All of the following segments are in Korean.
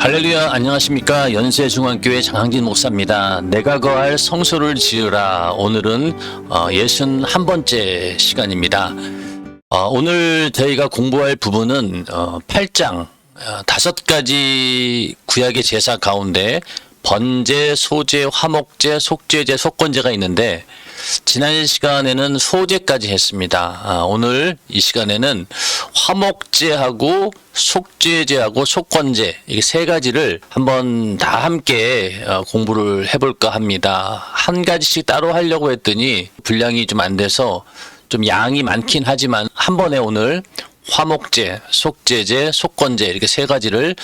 할렐루야, 안녕하십니까. 연세중앙교회 장항진 목사입니다. 내가 거할 성소를 지으라. 오늘은 61번째 시간입니다. 오늘 저희가 공부할 부분은 8장 5가지 구약의 제사 가운데 번제, 소제, 화목제, 속죄제, 속건제가 있는데 지난 시간에는 소제까지 했습니다. 오늘 이 시간에는 화목제하고 속죄제하고 속건제 이 세 가지를 한번 다 함께 공부를 해볼까 합니다. 한 가지씩 따로 하려고 했더니 분량이 좀 안 돼서 좀 양이 많긴 하지만 한 번에 오늘 화목제, 속죄제, 속건제 이렇게 세 가지를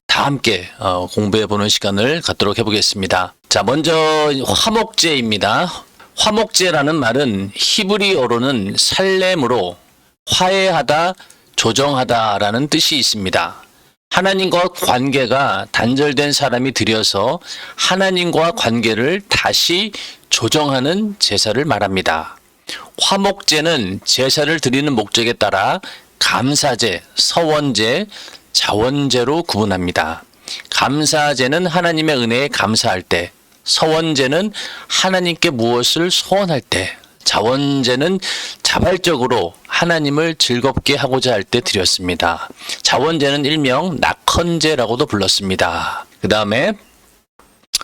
다 함께 공부해보는 시간을 갖도록 해보겠습니다. 자, 먼저 화목제입니다. 화목제라는 말은 히브리어로는 살렘으로 화해하다, 조정하다라는 뜻이 있습니다. 하나님과 관계가 단절된 사람이 드려서 하나님과 관계를 다시 조정하는 제사를 말합니다. 화목제는 제사를 드리는 목적에 따라 감사제, 서원제, 자원제로 구분합니다. 감사제는 하나님의 은혜에 감사할 때, 서원제는 하나님께 무엇을 소원할 때, 자원제는 자발적으로 하나님을 즐겁게 하고자 할 때 드렸습니다. 자원제는 일명 낙헌제라고도 불렀습니다. 그 다음에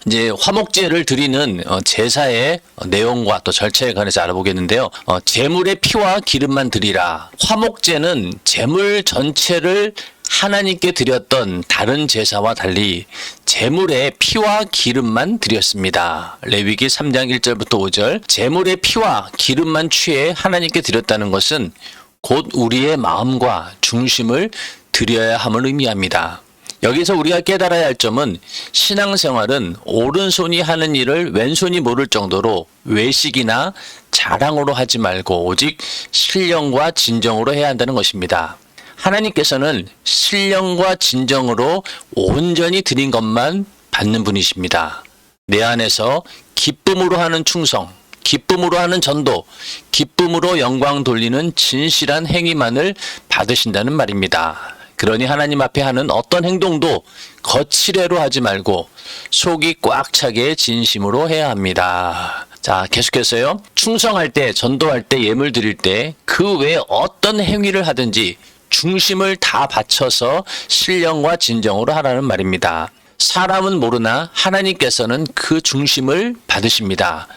이제 화목제를 드리는 제사의 내용과 또 절차에 관해서 알아보겠는데요. 제물의 피와 기름만 드리라. 화목제는 제물 전체를 하나님께 드렸던 다른 제사와 달리 제물의 피와 기름만 드렸습니다. 레위기 3장 1절부터 5절. 제물의 피와 기름만 취해 하나님께 드렸다는 것은 곧 우리의 마음과 중심을 드려야 함을 의미합니다. 여기서 우리가 깨달아야 할 점은 신앙생활은 오른손이 하는 일을 왼손이 모를 정도로 외식이나 자랑으로 하지 말고 오직 신령과 진정으로 해야 한다는 것입니다. 하나님께서는 신령과 진정으로 온전히 드린 것만 받는 분이십니다. 내 안에서 기쁨으로 하는 충성, 기쁨으로 하는 전도, 기쁨으로 영광 돌리는 진실한 행위만을 받으신다는 말입니다. 그러니 하나님 앞에 하는 어떤 행동도 거칠애로 하지 말고 속이 꽉 차게 진심으로 해야 합니다. 자, 계속해서요. 충성할 때, 전도할 때, 예물 드릴 때 그 외에 어떤 행위를 하든지 중심을 다 바쳐서 신령과 진정으로 하라는 말입니다. 사람은 모르나 하나님께서는 그 중심을 받으십니다.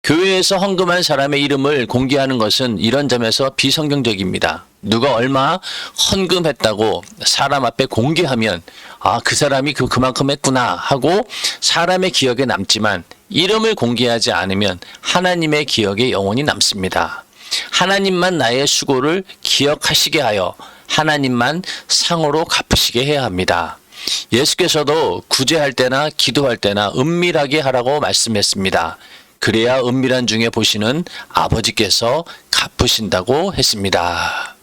교회에서 헌금한 사람의 이름을 공개하는 것은 이런 점에서 비성경적입니다. 누가 얼마 헌금했다고 사람 앞에 공개하면 그 사람이 그만큼 했구나 하고 사람의 기억에 남지만 이름을 공개하지 않으면 하나님의 기억에 영원히 남습니다. 하나님만 나의 수고를 기억하시게 하여 하나님만 상으로 갚으시게 해야 합니다. 예수께서도 구제할 때나 기도할 때나 은밀하게 하라고 말씀했습니다. 그래야 은밀한 중에 보시는 아버지께서 갚으신다고 했습니다.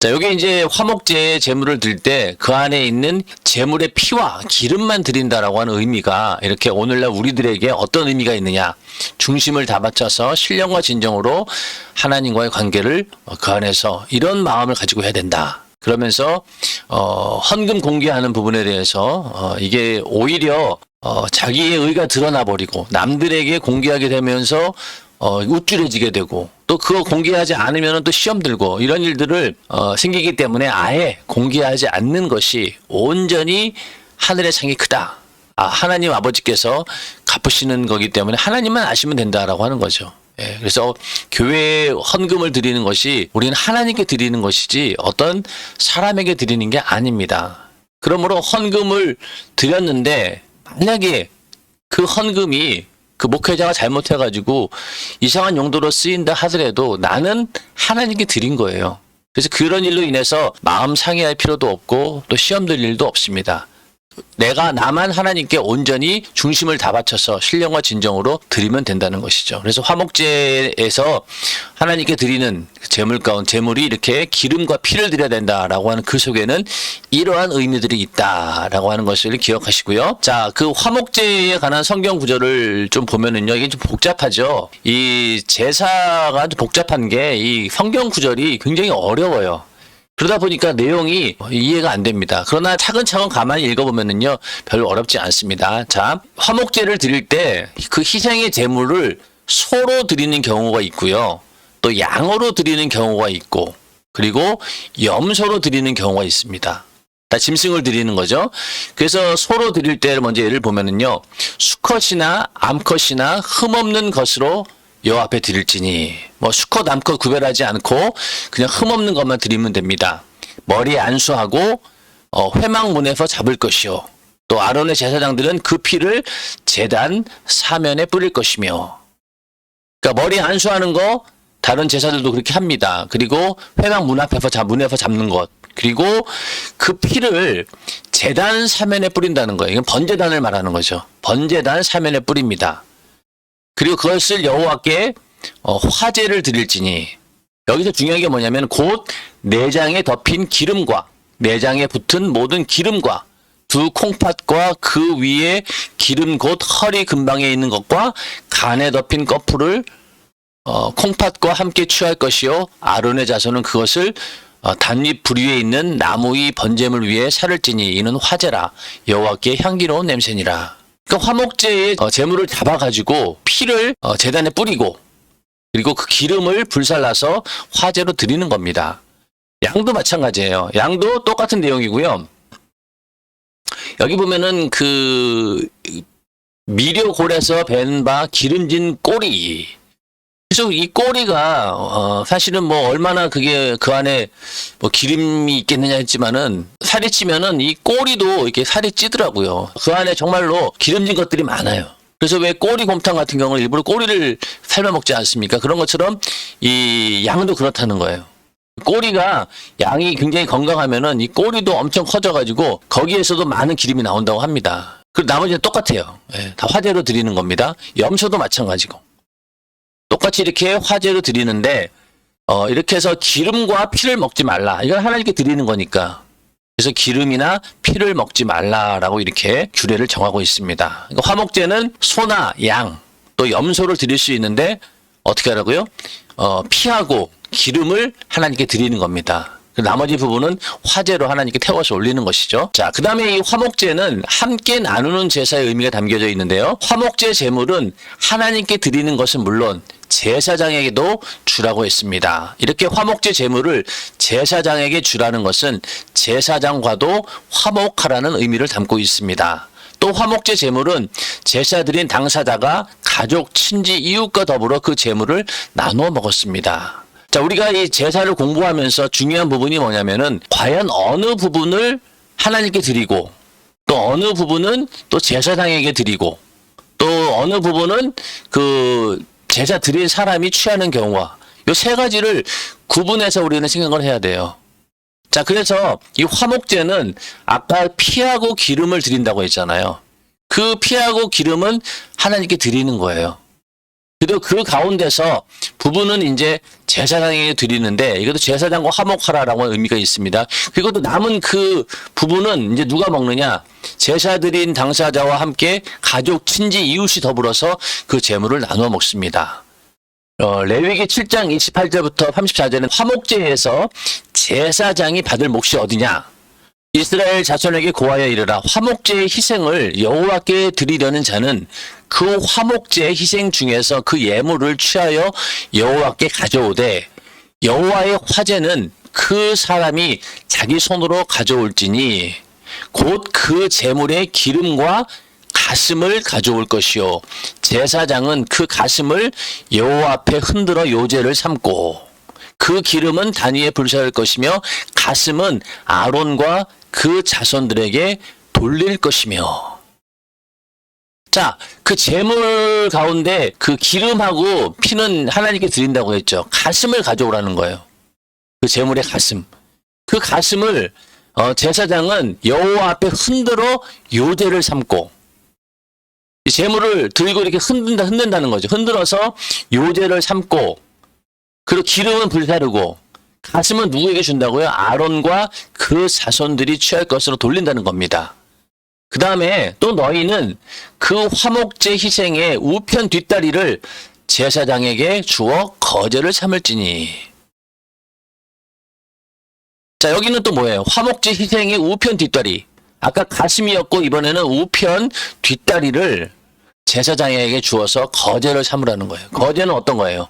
자, 여기 이제 화목제의 제물을 드릴 때 그 안에 있는 제물의 피와 기름만 드린다라고 하는 의미가 이렇게 오늘날 우리들에게 어떤 의미가 있느냐. 중심을 다 바쳐서 신령과 진정으로 하나님과의 관계를 그 안에서 이런 마음을 가지고 해야 된다. 그러면서 헌금 공개하는 부분에 대해서 이게 오히려 자기의 의가 드러나 버리고 남들에게 공개하게 되면서 우쭐해지게 되고 또 그거 공개하지 않으면 또 시험 들고 이런 일들을 생기기 때문에 아예 공개하지 않는 것이 온전히 하늘의 상이 크다. 하나님 아버지께서 갚으시는 거기 때문에 하나님만 아시면 된다라고 하는 거죠. 예, 그래서 교회에 헌금을 드리는 것이 우리는 하나님께 드리는 것이지 어떤 사람에게 드리는 게 아닙니다. 그러므로 헌금을 드렸는데 만약에 그 헌금이 그 목회자가 잘못해가지고 이상한 용도로 쓰인다 하더라도 나는 하나님께 드린 거예요. 그래서 그런 일로 인해서 마음 상해할 필요도 없고 또 시험 들 일도 없습니다. 나만 하나님께 온전히 중심을 다 바쳐서 신령과 진정으로 드리면 된다는 것이죠. 그래서 화목제에서 하나님께 드리는 제물 가운데 제물이 이렇게 기름과 피를 드려야 된다라고 하는 그 속에는 이러한 의미들이 있다라고 하는 것을 기억하시고요. 자, 그 화목제에 관한 성경 구절을 좀 보면은요, 이게 좀 복잡하죠. 이 제사가 복잡한 게 이 성경 구절이 굉장히 어려워요. 그러다 보니까 내용이 이해가 안 됩니다. 그러나 차근차근 가만히 읽어보면은요, 별로 어렵지 않습니다. 자, 화목제를 드릴 때 그 희생의 제물을 소로 드리는 경우가 있고요. 또 양으로 드리는 경우가 있고, 그리고 염소로 드리는 경우가 있습니다. 다 짐승을 드리는 거죠. 그래서 소로 드릴 때 먼저 예를 보면은요, 수컷이나 암컷이나 흠없는 것으로 여호와 앞에 드릴지니, 뭐 수컷 암컷 구별하지 않고 그냥 흠없는 것만 드리면 됩니다. 머리에 안수하고 회막문에서 잡을 것이요, 또 아론의 제사장들은 그 피를 제단 사면에 뿌릴 것이며. 그러니까 머리에 안수하는 거 다른 제사들도 그렇게 합니다. 그리고 회막 문 앞에서 문에서 잡는 것, 그리고 그 피를 제단 사면에 뿌린다는 거예요. 이건 번제단을 말하는 거죠. 번제단 사면에 뿌립니다. 그리고 그것을 여호와께 화제를 드릴지니, 여기서 중요한 게 뭐냐면 곧 내장에 덮인 기름과 내장에 붙은 모든 기름과 두 콩팥과 그 위에 기름 곧 허리 근방에 있는 것과 간에 덮인 꺼풀을 콩팥과 함께 취할 것이요, 아론의 자손은 그것을 단윗 불 위에 있는 나무의 번제물 위에 살을 찌니 이는 화제라, 여호와께 향기로운 냄새니라. 그러니까 화목제의 제물을 잡아가지고 피를 제단에 뿌리고, 그리고 그 기름을 불살라서 화제로 드리는 겁니다. 양도 마찬가지예요. 양도 똑같은 내용이고요. 여기 보면은 그 미려골에서 벤 바 기름진 꼬리. 그래서 이 꼬리가 사실은 뭐 얼마나 그게 그 안에 뭐 기름이 있겠느냐 했지만은, 살이 찌면은 이 꼬리도 이렇게 살이 찌더라고요. 그 안에 정말로 기름진 것들이 많아요. 그래서 왜 꼬리곰탕 같은 경우는 일부러 꼬리를 삶아 먹지 않습니까? 그런 것처럼 이 양도 그렇다는 거예요. 꼬리가, 양이 굉장히 건강하면은 이 꼬리도 엄청 커져가지고 거기에서도 많은 기름이 나온다고 합니다. 그리고 나머지는 똑같아요. 예, 다 화제로 드리는 겁니다. 염소도 마찬가지고. 똑같이 이렇게 화제로 드리는데, 이렇게 해서 기름과 피를 먹지 말라. 이건 하나님께 드리는 거니까. 그래서 기름이나 피를 먹지 말라라고 이렇게 규례를 정하고 있습니다. 그러니까 화목제는 소나 양, 또 염소를 드릴 수 있는데, 어떻게 하라고요? 피하고 기름을 하나님께 드리는 겁니다. 나머지 부분은 화제로 하나님께 태워서 올리는 것이죠. 자, 그 다음에 이 화목제는 함께 나누는 제사의 의미가 담겨져 있는데요. 화목제 제물은 하나님께 드리는 것은 물론 제사장에게도 주라고 했습니다. 이렇게 화목제 제물을 제사장에게 주라는 것은 제사장과도 화목하라는 의미를 담고 있습니다. 또 화목제 제물은 제사 드린 당사자가 가족, 친지, 이웃과 더불어 그 제물을 나누어 먹었습니다. 자, 우리가 이 제사를 공부하면서 중요한 부분이 뭐냐면은, 과연 어느 부분을 하나님께 드리고, 또 어느 부분은 또 제사장에게 드리고, 또 어느 부분은 그 제사 드린 사람이 취하는 경우와, 이 세 가지를 구분해서 우리는 생각을 해야 돼요. 자, 그래서 이 화목제는 아까 피하고 기름을 드린다고 했잖아요. 그 피하고 기름은 하나님께 드리는 거예요. 그리고 그 가운데서 부분은 이제 제사장에게 드리는데, 이것도 제사장과 화목하라라고 의미가 있습니다. 그리고 또 남은 그 부분은 이제 누가 먹느냐? 제사 드린 당사자와 함께 가족, 친지, 이웃이 더불어서 그 제물을 나누어 먹습니다. 레위기 7장 28절부터 34절은 화목제에서 제사장이 받을 몫이 어디냐? 이스라엘 자손에게 고하여 이르라. 화목제의 희생을 여호와께 드리려는 자는 그 화목제의 희생 중에서 그 예물을 취하여 여호와께 가져오되, 여호와의 화제는 그 사람이 자기 손으로 가져올지니 곧 그 제물의 기름과 가슴을 가져올 것이요, 제사장은 그 가슴을 여호와 앞에 흔들어 요제를 삼고, 그 기름은 단위에 불사를 것이며 가슴은 아론과 그 자손들에게 돌릴 것이며. 자, 그 제물 가운데 그 기름하고 피는 하나님께 드린다고 했죠. 가슴을 가져오라는 거예요. 그 제물의 가슴. 그 가슴을 제사장은 여호와 앞에 흔들어 요제를 삼고, 이 제물을 들고 이렇게 흔든다는 거죠. 흔들어서 요제를 삼고, 그리고 기름은 불사르고, 가슴은 누구에게 준다고요? 아론과 그 자손들이 취할 것으로 돌린다는 겁니다. 그 다음에 또 너희는 그 화목제 희생의 우편 뒷다리를 제사장에게 주어 거제를 삼을지니. 자, 여기는 또 뭐예요? 화목제 희생의 우편 뒷다리. 아까 가슴이었고 이번에는 우편 뒷다리를 제사장에게 주어서 거제를 삼으라는 거예요. 거제는 어떤 거예요?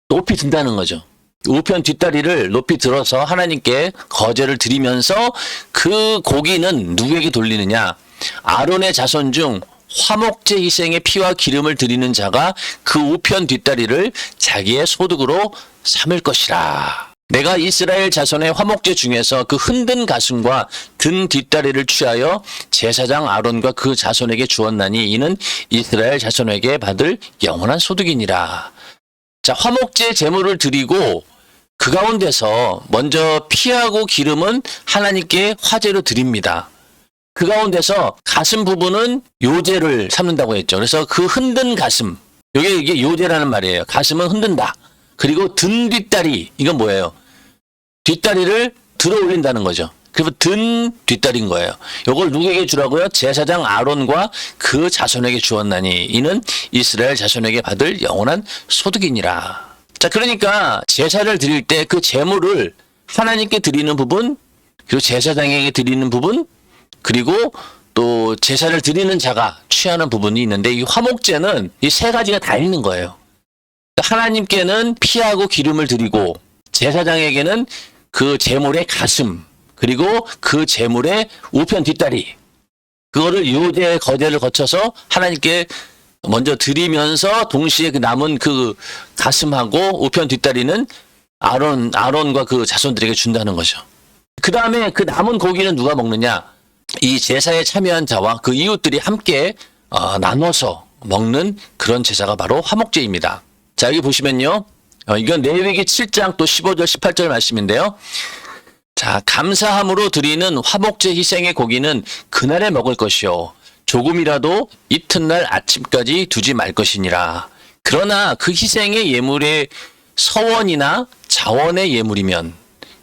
높이 든다는 거죠. 우편 뒷다리를 높이 들어서 하나님께 거제를 드리면서 그 고기는 누구에게 돌리느냐? 아론의 자손 중 화목제 희생의 피와 기름을 드리는 자가 그 우편 뒷다리를 자기의 소득으로 삼을 것이라. 내가 이스라엘 자손의 화목제 중에서 그 흔든 가슴과 든 뒷다리를 취하여 제사장 아론과 그 자손에게 주었나니 이는 이스라엘 자손에게 받을 영원한 소득이니라. 자, 화목제 제물을 드리고 그 가운데서 먼저 피하고 기름은 하나님께 화제로 드립니다. 그 가운데서 가슴 부분은 요제를 삼는다고 했죠. 그래서 그 흔든 가슴, 이게 요제라는 말이에요. 가슴은 흔든다. 그리고 든 뒷다리, 이건 뭐예요? 뒷다리를 들어 올린다는 거죠. 그래서 든 뒷다리인 거예요. 이걸 누구에게 주라고요? 제사장 아론과 그 자손에게 주었나니 이는 이스라엘 자손에게 받을 영원한 소득이니라. 자, 그러니까 제사를 드릴 때 그 제물을 하나님께 드리는 부분, 그리고 제사장에게 드리는 부분, 그리고 또 제사를 드리는 자가 취하는 부분이 있는데 이 화목제는 이 세 가지가 다 있는 거예요. 하나님께는 피하고 기름을 드리고 제사장에게는 그 제물의 가슴, 그리고 그 제물의 우편 뒷다리, 그거를 요제 거제를 거쳐서 하나님께 먼저 드리면서 동시에 그 남은 그 가슴하고 우편 뒷다리는 아론과 그 자손들에게 준다는 거죠. 그 다음에 그 남은 고기는 누가 먹느냐? 이 제사에 참여한 자와 그 이웃들이 함께 나눠서 먹는 그런 제사가 바로 화목제입니다. 자, 여기 보시면요. 이건 레위기 7장 또 15절 18절 말씀인데요. 자, 감사함으로 드리는 화목제 희생의 고기는 그날에 먹을 것이요 조금이라도 이튿날 아침까지 두지 말 것이니라. 그러나 그 희생의 예물의 서원이나 자원의 예물이면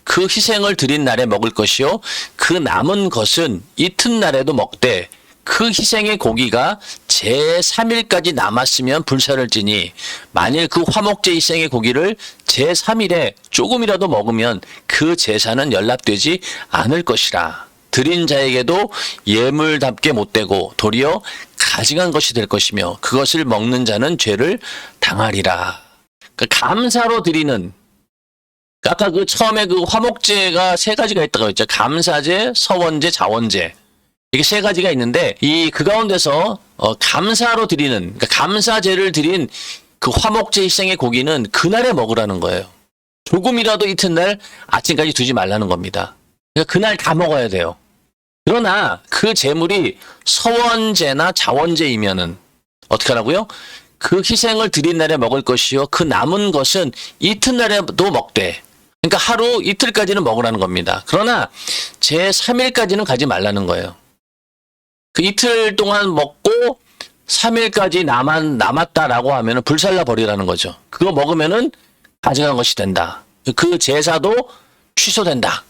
그 희생을 드린 날에 먹을 것이요 그 남은 것은 이튿날에도 먹되 그 희생의 고기가 제3일까지 남았으면 불사를 지니 만일 그 화목제 희생의 고기를 제3일에 조금이라도 먹으면 그 제사는 연락되지 않을 것이라. 드린 자에게도 예물답게 못되고 도리어 가증한 것이 될 것이며 그것을 먹는 자는 죄를 당하리라. 그러니까 감사로 드리는, 아까 그 처음에 그 화목제가 세 가지가 있다고 했죠. 감사제, 서원제, 자원제. 이게 세 가지가 있는데 그 가운데서 감사로 드리는, 그러니까 감사제를 드린 그 화목제 희생의 고기는 그날에 먹으라는 거예요. 조금이라도 이튿날 아침까지 두지 말라는 겁니다. 그러니까 그날 다 먹어야 돼요. 그러나 그 제물이 서원제나 자원제이면은 어떻게 하라고요? 그 희생을 드린 날에 먹을 것이요 그 남은 것은 이튿날에도 먹되, 그러니까 하루 이틀까지는 먹으라는 겁니다. 그러나 제3일까지는 가지 말라는 거예요. 그 이틀 동안 먹고 3일까지 남았다라고 하면은 불살라 버리라는 거죠. 그거 먹으면은 가증한 것이 된다. 그 제사도 취소된다.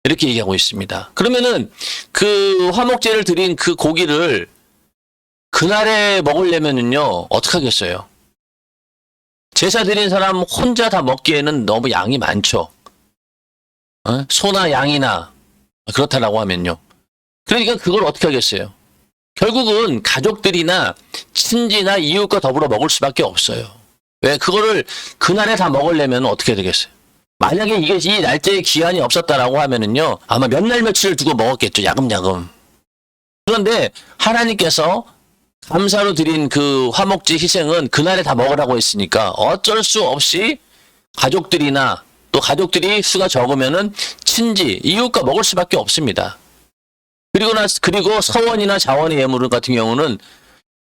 이렇게 얘기하고 있습니다. 그러면은 그 화목제를 드린 그 고기를 그날에 먹으려면은요, 어떻게 하겠어요? 제사 드린 사람 혼자 다 먹기에는 너무 양이 많죠. 소나 양이나 그렇다라고 하면요. 그러니까 그걸 어떻게 하겠어요? 결국은 가족들이나 친지나 이웃과 더불어 먹을 수밖에 없어요. 왜? 그거를 그날에 다 먹으려면 어떻게 되겠어요? 만약에 이게 이 날짜에 기한이 없었다라고 하면은요, 아마 몇 날 며칠을 두고 먹었겠죠. 야금야금. 그런데 하나님께서 감사로 드린 그 화목제 희생은 그날에 다 먹으라고 했으니까 어쩔 수 없이 가족들이나 또 가족들이 수가 적으면은 친지, 이웃과 먹을 수밖에 없습니다. 그리고 서원이나 자원의 예물 같은 경우는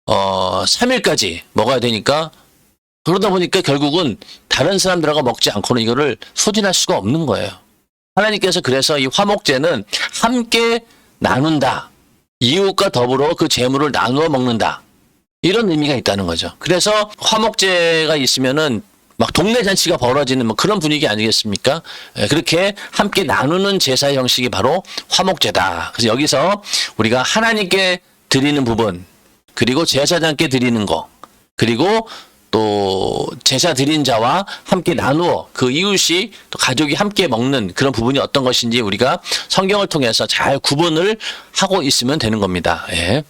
3일까지 먹어야 되니까, 그러다 보니까 결국은 다른 사람들하고 먹지 않고는 이거를 소진할 수가 없는 거예요. 하나님께서 그래서 이 화목제는 함께 나눈다. 이웃과 더불어 그 재물을 나누어 먹는다. 이런 의미가 있다는 거죠. 그래서 화목제가 있으면은 막 동네 잔치가 벌어지는 뭐 그런 분위기 아니겠습니까? 그렇게 함께 나누는 제사 형식이 바로 화목제다. 그래서 여기서 우리가 하나님께 드리는 부분, 그리고 제사장께 드리는 거, 그리고 또 제사 드린 자와 함께 나누어 그 이웃이 또 가족이 함께 먹는 그런 부분이 어떤 것인지 우리가 성경을 통해서 잘 구분을 하고 있으면 되는 겁니다. 예.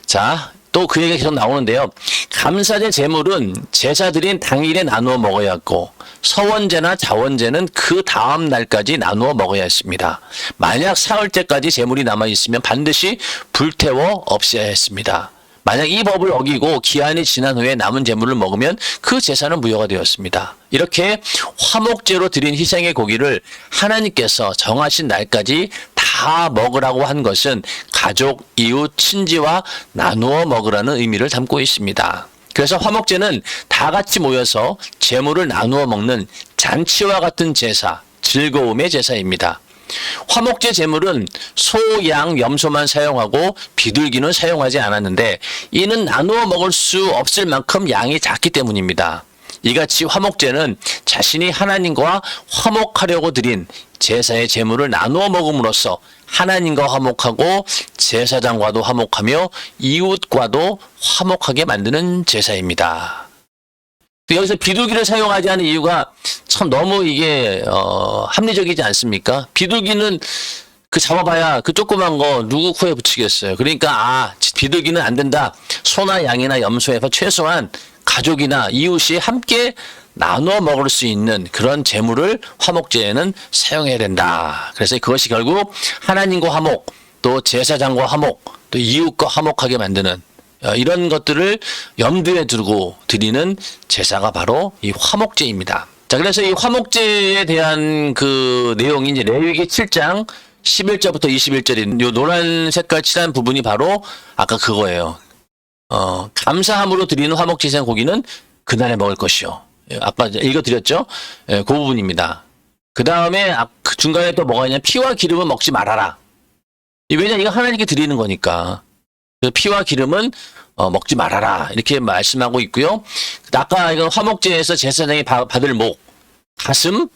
자, 또 그 얘기가 계속 나오는데요. 감사제 제물은 제사 드린 당일에 나누어 먹어야 했고 서원제나 자원제는 그 다음 날까지 나누어 먹어야 했습니다. 만약 사흘째까지 제물이 남아있으면 반드시 불태워 없애야 했습니다. 만약 이 법을 어기고 기한이 지난 후에 남은 제물을 먹으면 그 제사는 무효가 되었습니다. 이렇게 화목제로 드린 희생의 고기를 하나님께서 정하신 날까지 다 먹으라고 한 것은 가족, 이웃, 친지와 나누어 먹으라는 의미를 담고 있습니다. 그래서 화목제는 다 같이 모여서 제물을 나누어 먹는 잔치와 같은 제사, 즐거움의 제사입니다. 화목제 제물은 소, 양, 염소만 사용하고 비둘기는 사용하지 않았는데 이는 나누어 먹을 수 없을 만큼 양이 작기 때문입니다. 이같이 화목제는 자신이 하나님과 화목하려고 드린 제사의 제물을 나누어 먹음으로써 하나님과 화목하고 제사장과도 화목하며 이웃과도 화목하게 만드는 제사입니다. 여기서 비둘기를 사용하지 않은 이유가 참 너무 이게 합리적이지 않습니까? 비둘기는 그 잡아봐야 그 조그만 거 누구 코에 붙이겠어요. 그러니까 비둘기는 안 된다. 소나 양이나 염소에서 최소한 가족이나 이웃이 함께 나눠 먹을 수 있는 그런 제물을 화목제에는 사용해야 된다. 그래서 그것이 결국 하나님과 화목, 또 제사장과 화목, 또 이웃과 화목하게 만드는 이런 것들을 염두에 두고 드리는 제사가 바로 이 화목제입니다. 자, 그래서 이 화목제에 대한 그 내용이 이제 레위기 7장 11절부터 21절인 요 노란 색깔 칠한 부분이 바로 아까 그거예요. 감사함으로 드리는 화목제 희생 고기는 그날에 먹을 것이요. 아까 읽어드렸죠? 그 부분입니다. 그 다음에 그 중간에 또 뭐가 있냐? 피와 기름은 먹지 말아라. 왜냐 이거 하나님께 드리는 거니까. 피와 기름은 먹지 말아라 이렇게 말씀하고 있고요. 아까 이거 화목제에서 제사장이 받을 목, 가슴,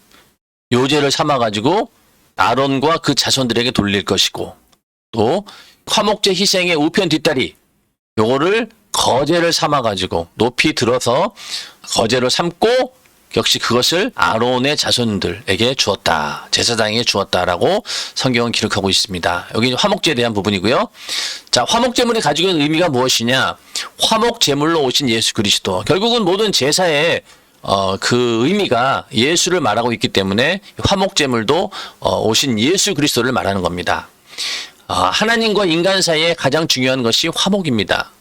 요제를 삼아가지고 아론과 그 자손들에게 돌릴 것이고 또 화목제 희생의 우편 뒷다리 요거를 거제를 삼아가지고 높이 들어서 거제를 삼고 역시 그것을 아론의 자손들에게 주었다. 제사장에게 주었다라고 성경은 기록하고 있습니다. 여기 화목제에 대한 부분이고요. 자, 화목제물이 가지고 있는 의미가 무엇이냐? 화목제물로 오신 예수 그리스도. 결국은 모든 제사의 그 의미가 예수를 말하고 있기 때문에 화목제물도 오신 예수 그리스도를 말하는 겁니다. 하나님과 인간 사이에 가장 중요한 것이 화목입니다.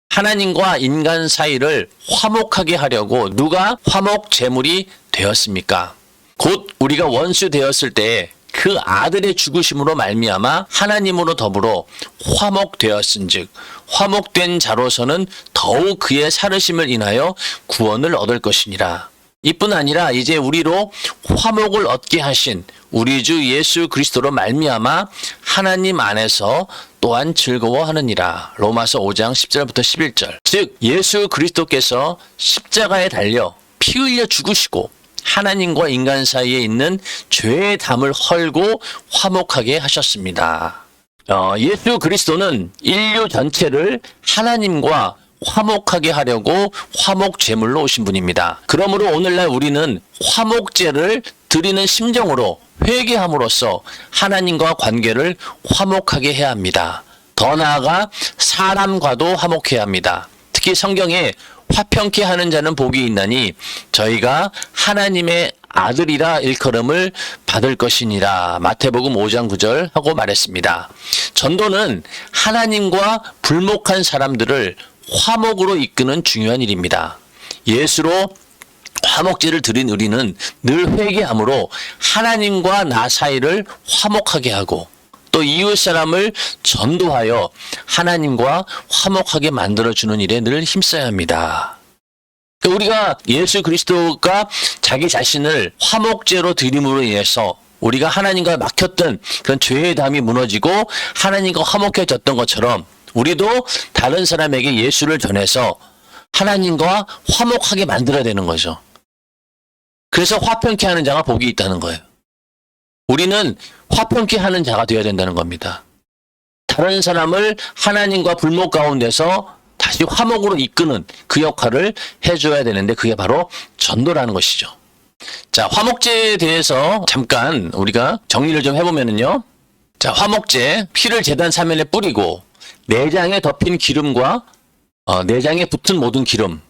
하나님과 인간 사이를 화목하게 하려고 누가 화목 제물이 되었습니까? 곧 우리가 원수 되었을 때 그 아들의 죽으심으로 말미암아 하나님으로 더불어 화목되었은즉 화목된 자로서는 더욱 그의 살으심을 인하여 구원을 얻을 것이니라. 이뿐 아니라 이제 우리로 화목을 얻게 하신 우리 주 예수 그리스도로 말미암아 하나님 안에서 또한 즐거워하느니라. 로마서 5장 10절부터 11절. 즉 예수 그리스도께서 십자가에 달려 피 흘려 죽으시고 하나님과 인간 사이에 있는 죄의 담을 헐고 화목하게 하셨습니다. 예수 그리스도는 인류 전체를 하나님과 화목하게 하려고 화목 제물로 오신 분입니다. 그러므로 오늘날 우리는 화목제를 드리는 심정으로 회개함으로써 하나님과 관계를 화목하게 해야 합니다. 더 나아가 사람과도 화목해야 합니다. 특히 성경에 화평케 하는 자는 복이 있나니 저희가 하나님의 아들이라 일컬음을 받을 것이니라. 마태복음 5장 9절 하고 말했습니다. 전도는 하나님과 불목한 사람들을 화목으로 이끄는 중요한 일입니다. 예수로 화목제를 드린 우리는 늘 회개함으로 하나님과 나 사이를 화목하게 하고 또 이웃 사람을 전도하여 하나님과 화목하게 만들어주는 일에 늘 힘써야 합니다. 우리가 예수 그리스도가 자기 자신을 화목제로 드림으로 인해서 우리가 하나님과 막혔던 그런 죄의 담이 무너지고 하나님과 화목해졌던 것처럼 우리도 다른 사람에게 예수를 전해서 하나님과 화목하게 만들어야 되는 거죠. 그래서 화평케 하는 자가 복이 있다는 거예요. 우리는 화평케 하는 자가 되어야 된다는 겁니다. 다른 사람을 하나님과 불목 가운데서 다시 화목으로 이끄는 그 역할을 해줘야 되는데 그게 바로 전도라는 것이죠. 자, 화목제에 대해서 잠깐 우리가 정리를 좀 해보면은요. 자, 화목제, 피를 제단 사면에 뿌리고 내장에 덮인 기름과 내장에 붙은 모든 기름,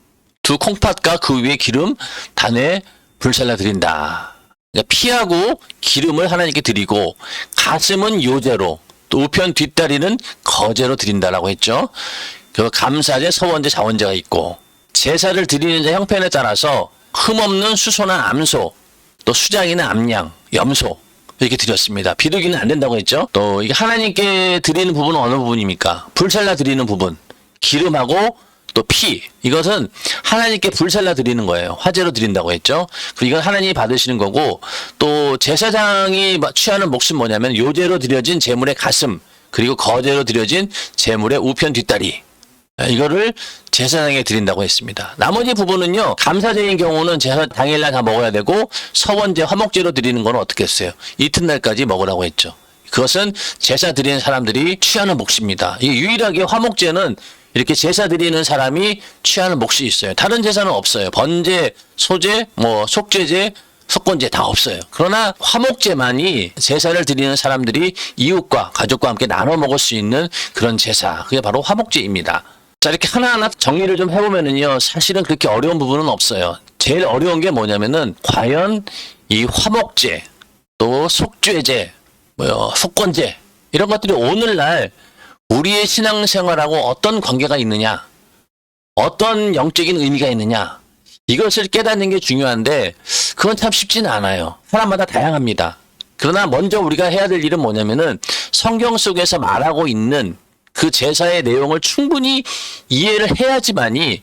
두 콩팥과 그 위에 기름 단에 불살라 드린다. 그러니까 피하고 기름을 하나님께 드리고 가슴은 요제로 또 우편 뒷다리는 거제로 드린다라고 했죠. 그 감사제, 서원제, 자원제가 있고 제사를 드리는 자 형편에 따라서 흠없는 수소나 암소, 또 수장이나 암양, 염소 이렇게 드렸습니다. 비둘기는 안 된다고 했죠. 또 이게 하나님께 드리는 부분은 어느 부분입니까? 불살라 드리는 부분, 기름하고 또 피, 이것은 하나님께 불살라 드리는 거예요. 화제로 드린다고 했죠. 이건 하나님이 받으시는 거고, 또 제사장이 취하는 몫은 뭐냐면 요제로 드려진 제물의 가슴, 그리고 거제로 드려진 제물의 우편 뒷다리, 이거를 제사장에 드린다고 했습니다. 나머지 부분은요, 감사제인 경우는 제사 당일날 다 먹어야 되고, 서원제, 화목제로 드리는 건 어떻게 했어요? 이튿날까지 먹으라고 했죠. 그것은 제사 드리는 사람들이 취하는 몫입니다. 이게 유일하게 화목제는 이렇게 제사 드리는 사람이 취하는 몫이 있어요. 다른 제사는 없어요. 번제, 소제, 속죄제, 속건제 다 없어요. 그러나 화목제만이 제사를 드리는 사람들이 이웃과 가족과 함께 나눠 먹을 수 있는 그런 제사. 그게 바로 화목제입니다. 자, 이렇게 하나하나 정리를 좀 해보면은요, 사실은 그렇게 어려운 부분은 없어요. 제일 어려운 게 뭐냐면은, 과연 이 화목제, 또 속죄제, 속건제, 이런 것들이 오늘날 우리의 신앙생활하고 어떤 관계가 있느냐, 어떤 영적인 의미가 있느냐, 이것을 깨닫는 게 중요한데, 그건 참 쉽지는 않아요. 사람마다 다양합니다. 그러나 먼저 우리가 해야 될 일은 뭐냐면은, 성경 속에서 말하고 있는 그 제사의 내용을 충분히 이해를 해야지만이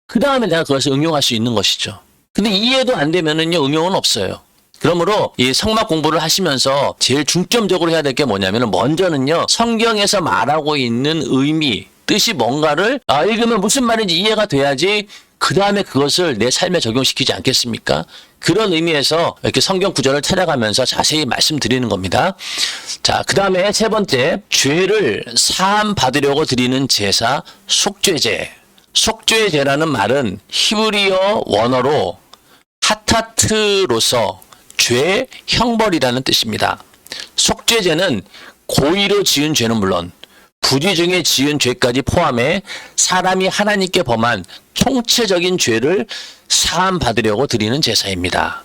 그 다음에 내가 그것을 응용할 수 있는 것이죠. 근데 이해도 안 되면은요, 응용은 없어요. 그러므로 이 성막 공부를 하시면서 제일 중점적으로 해야 될 게 뭐냐면은, 먼저는요, 성경에서 말하고 있는 의미, 뜻이 뭔가를 읽으면 무슨 말인지 이해가 돼야지 그 다음에 그것을 내 삶에 적용시키지 않겠습니까? 그런 의미에서 이렇게 성경 구절을 찾아가면서 자세히 말씀드리는 겁니다. 자, 그 다음에 세 번째, 죄를 사함 받으려고 드리는 제사, 속죄제. 속죄제라는 말은 히브리어 원어로 하타트로서 죄 형벌이라는 뜻입니다. 속죄제는 고의로 지은 죄는 물론 부지 중에 지은 죄까지 포함해 사람이 하나님께 범한 총체적인 죄를 사함 받으려고 드리는 제사입니다.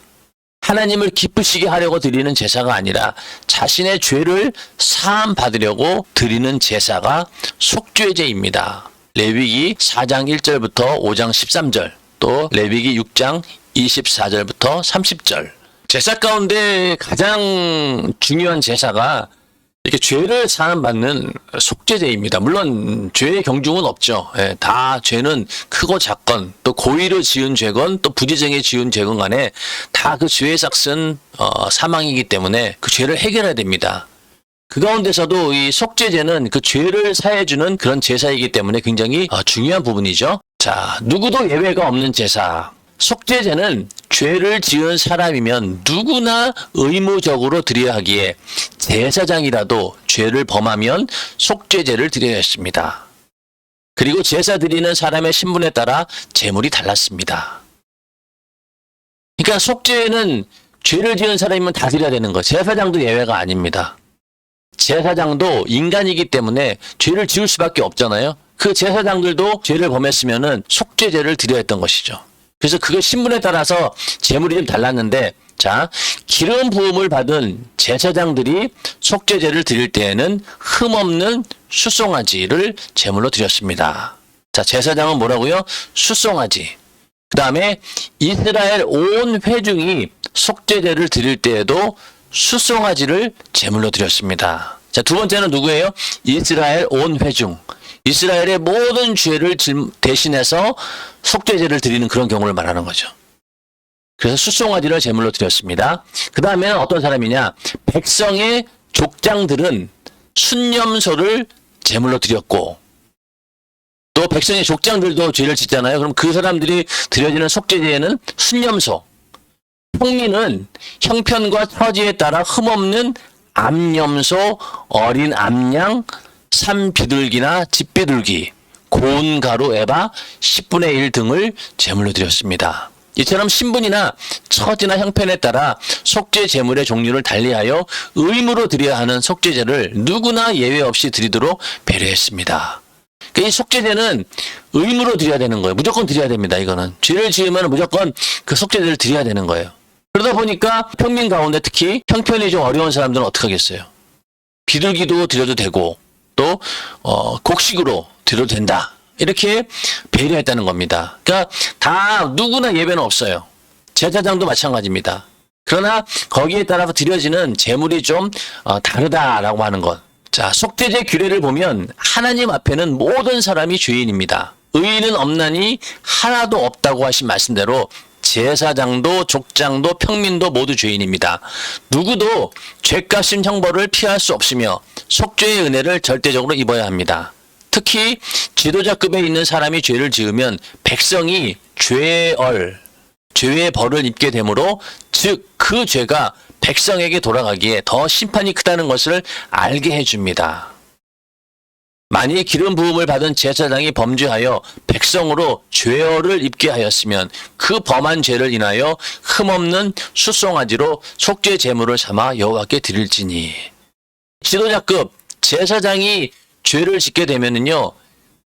하나님을 기쁘시게 하려고 드리는 제사가 아니라 자신의 죄를 사함 받으려고 드리는 제사가 속죄제입니다. 레위기 4장 1절부터 5장 13절, 또 레위기 6장 24절부터 30절. 제사 가운데 가장 중요한 제사가 이렇게 죄를 사함받는 속죄제입니다. 물론 죄의 경중은 없죠. 다 죄는 크고 작건, 또 고의로 지은 죄건 또 부지정에 지은 죄건 간에 다 그 죄의 삭은 사망이기 때문에 그 죄를 해결해야 됩니다. 그 가운데서도 이 속죄제는 그 죄를 사해주는 그런 제사이기 때문에 굉장히 중요한 부분이죠. 자, 누구도 예외가 없는 제사. 속죄제는 죄를 지은 사람이면 누구나 의무적으로 드려야 하기에 제사장이라도 죄를 범하면 속죄제를 드려야 했습니다. 그리고 제사 드리는 사람의 신분에 따라 제물이 달랐습니다. 그러니까 속죄는 죄를 지은 사람이면 다 드려야 되는 거. 제사장도 예외가 아닙니다. 제사장도 인간이기 때문에 죄를 지을 수밖에 없잖아요. 그 제사장들도 죄를 범했으면은 속죄제를 드려야 했던 것이죠. 그래서 그 신분에 따라서 제물이 좀 달랐는데, 자, 기름 부음을 받은 제사장들이 속죄제를 드릴 때에는 흠없는 수송아지를 제물로 드렸습니다. 자, 제사장은 뭐라고요? 수송아지. 그 다음에 이스라엘 온 회중이 속죄제를 드릴 때에도 수송아지를 제물로 드렸습니다. 자, 두 번째는 누구예요? 이스라엘 온 회중. 이스라엘의 모든 죄를 대신해서 속죄제를 드리는 그런 경우를 말하는 거죠. 그래서 수송아지를 제물로 드렸습니다. 그 다음에는 어떤 사람이냐? 백성의 족장들은 순념소를 제물로 드렸고, 또 백성의 족장들도 죄를 짓잖아요. 그럼 그 사람들이 드려지는 속죄제에는 순념소, 평민은 형편과 처지에 따라 흠없는 암염소, 어린 암양, 산비둘기나 집비둘기, 고운 가루 에바 10분의 1 등을 제물로 드렸습니다. 이처럼 신분이나 처지나 형편에 따라 속죄 제물의 종류를 달리하여 의무로 드려야 하는 속죄제를 누구나 예외 없이 드리도록 배려했습니다. 그러니까 이 속죄제는 의무로 드려야 되는 거예요. 무조건 드려야 됩니다. 이거는 죄를 지으면 무조건 그 속죄제를 드려야 되는 거예요. 그러다 보니까 평민 가운데 특히 형편이 좀 어려운 사람들은 어떻게 하겠어요? 비둘기도 드려도 되고 또 곡식으로 드려도 된다. 이렇게 배려했다는 겁니다. 그러니까 다 누구나 예외는 없어요. 제사장도 마찬가지입니다. 그러나 거기에 따라서 드려지는 제물이 좀 다르다라고 하는 것. 자, 속죄제 규례를 보면 하나님 앞에는 모든 사람이 죄인입니다. 의인은 없나니 하나도 없다고 하신 말씀대로 제사장도 족장도 평민도 모두 죄인입니다. 누구도 죄값인 형벌을 피할 수 없으며 속죄의 은혜를 절대적으로 입어야 합니다. 특히 지도자급에 있는 사람이 죄를 지으면 백성이 죄의 벌을 입게 되므로 즉 그 죄가 백성에게 돌아가기에 더 심판이 크다는 것을 알게 해줍니다. 만일 기름 부음을 받은 제사장이 범죄하여 백성으로 죄를 입게 하였으면 그 범한 죄를 인하여 흠없는 수송아지로 속죄 제물을 삼아 여호와께 드릴지니. 지도자급 제사장이 죄를 짓게 되면은요,